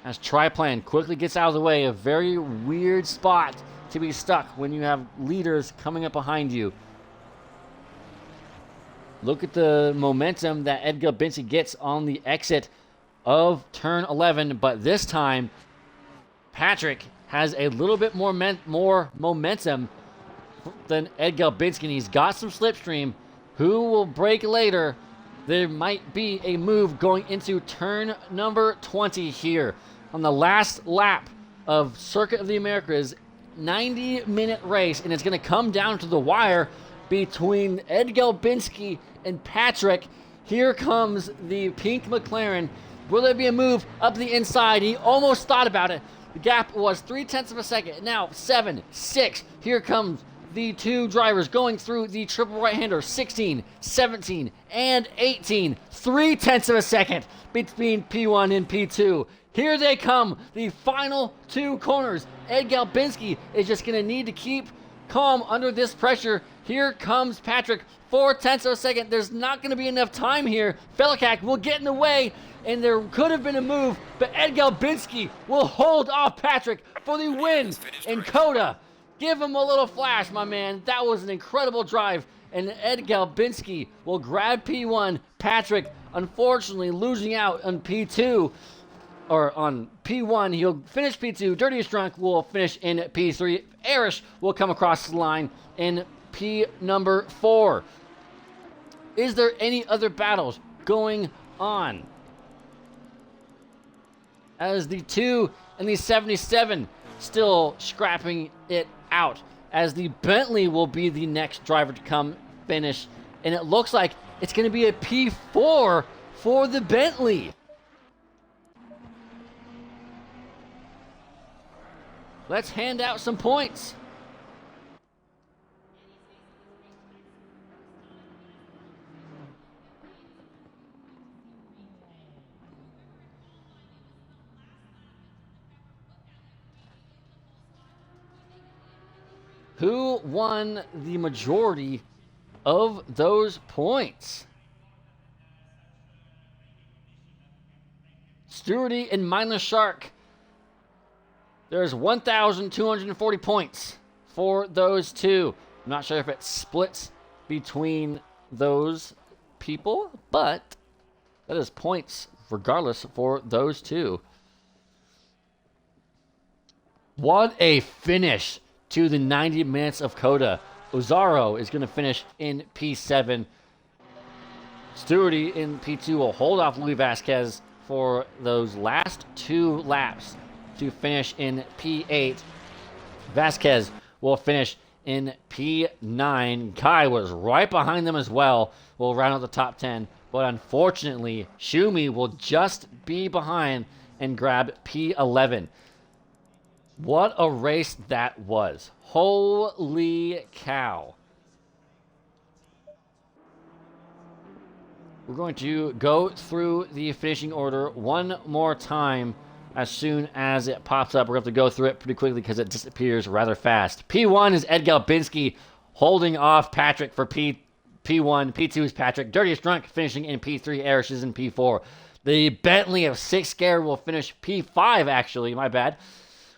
As Triplan quickly gets out of the way, a very weird spot to be stuck when you have leaders coming up behind you. Look at the momentum that Ed Galbinski gets on the exit of turn 11, but this time Patrick has a little bit more momentum than Ed Galbinski, and he's got some slipstream. Who will break later? There might be a move going into turn number 20 here. On the last lap of Circuit of the Americas, 90-minute race, and it's going to come down to the wire between Ed Galbinski and Patrick. Here comes the pink McLaren. Will there be a move up the inside? He almost thought about it. The gap was 3/10 of a second. Now 7, 6. Here comes the two drivers going through the triple right-hander, 16, 17, and 18. 0.3 of a second between P1 and P2. Here they come, the final two corners. Ed Galbinski is just going to need to keep calm under this pressure. Here comes Patrick, 0.4 of a second. There's not going to be enough time here. Felikak will get in the way, and there could have been a move, but Ed Galbinski will hold off Patrick for the win. And COTA, give him a little flash, my man. That was an incredible drive, and Ed Galbinski will grab P1. Patrick, unfortunately, losing out on P2. Or on P1, he'll finish P2. Dirtiest Drunk will finish in P3. Arish will come across the line in P number 4. Is there any other battles going on? As the 2 and the 77 still scrapping it out. As the Bentley will be the next driver to come finish. And it looks like it's going to be a P4 for the Bentley. Let's hand out some points. Who won the majority of those points? Stewardy and Mindless Shark. There's 1,240 points for those two. I'm not sure if it splits between those people, but that is points regardless for those two. What a finish to the 90 minutes of COTA. Ozaro is going to finish in P7. Stewardy in P2 will hold off Luis Vasquez for those last 2 laps to finish in P8. Vasquez will finish in P9. Kai was right behind them as well. Will round out the top 10. But unfortunately, Schumi will just be behind and grab P11. What a race that was. Holy cow. We're going to go through the finishing order one more time. As soon as it pops up, we're going to have to go through it pretty quickly because it disappears rather fast. P1 is Ed Galbinski holding off Patrick for P1. P2 is Patrick. Dirtiest Drunk finishing in P3. Arish is in P4. The Bentley of 6 Scared will finish P5, actually. My bad.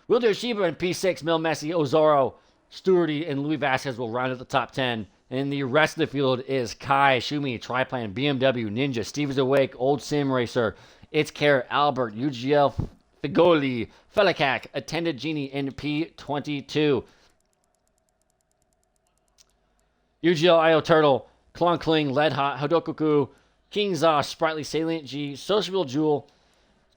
Wilder Sheba in P6. Mil Messi, Ozaro, Stewardy, and Luis Vasquez will round out the top 10. And the rest of the field is Kai, Schumi, Triplan, BMW, Ninja, Steve is Awake, Old Sim Racer, It's Care, Albert, UGL, Figoli, Felikak, Attended Genie in P22. UGL, Io Turtle, Klonkling, Lead Hot, Hodokoku, King Zosh, Sprightly, Salient G, Sociable Jewel,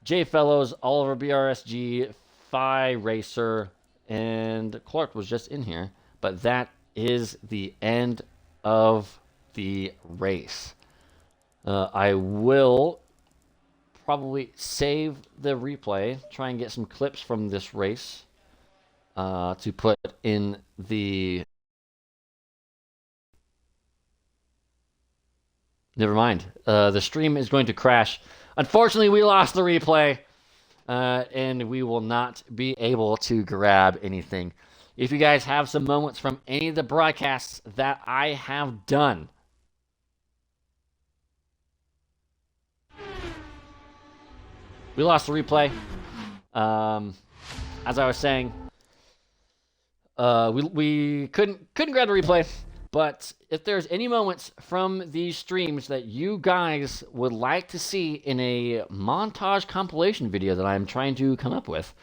J Fellows, Oliver BRSG, Phi Racer, and Clark was just in here. But that is the end of the race. I will probably save the replay, try and get some clips from this race to put in the... Never mind. The stream is going to crash. Unfortunately, we lost the replay, and we will not be able to grab anything. If you guys have some moments from any of the broadcasts that I have done, we lost the replay. As I was saying, we couldn't grab the replay. But if there's any moments from these streams that you guys would like to see in a montage compilation video that I'm trying to come up with,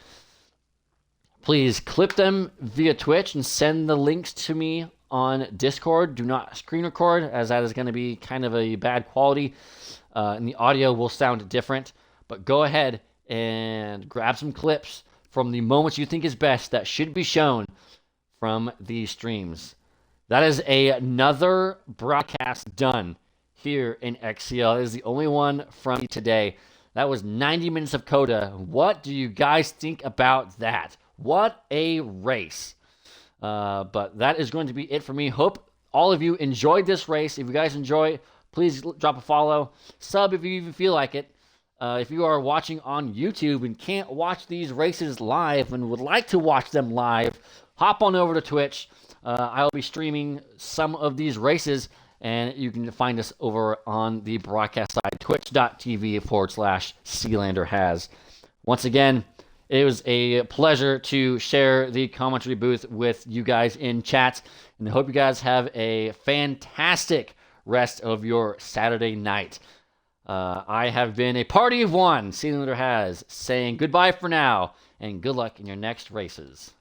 please clip them via Twitch and send the links to me on Discord. Do not screen record, as that is going to be kind of a bad quality, and the audio will sound different. But go ahead and grab some clips from the moments you think is best that should be shown from these streams. That is another broadcast done here in XCL. It is the only one from today. That was 90 minutes of COTA. What do you guys think about that? What a race. But that is going to be it for me. Hope all of you enjoyed this race. If you guys enjoy, please drop a follow. Sub if you even feel like it. If you are watching on YouTube and can't watch these races live and would like to watch them live, hop on over to Twitch. I'll be streaming some of these races, and you can find us over on the broadcast side, twitch.tv/SealanderHas. Once again, it was a pleasure to share the commentary booth with you guys in chat, and I hope you guys have a fantastic rest of your Saturday night. I have been a party of one, Sealander Has, saying goodbye for now, and good luck in your next races.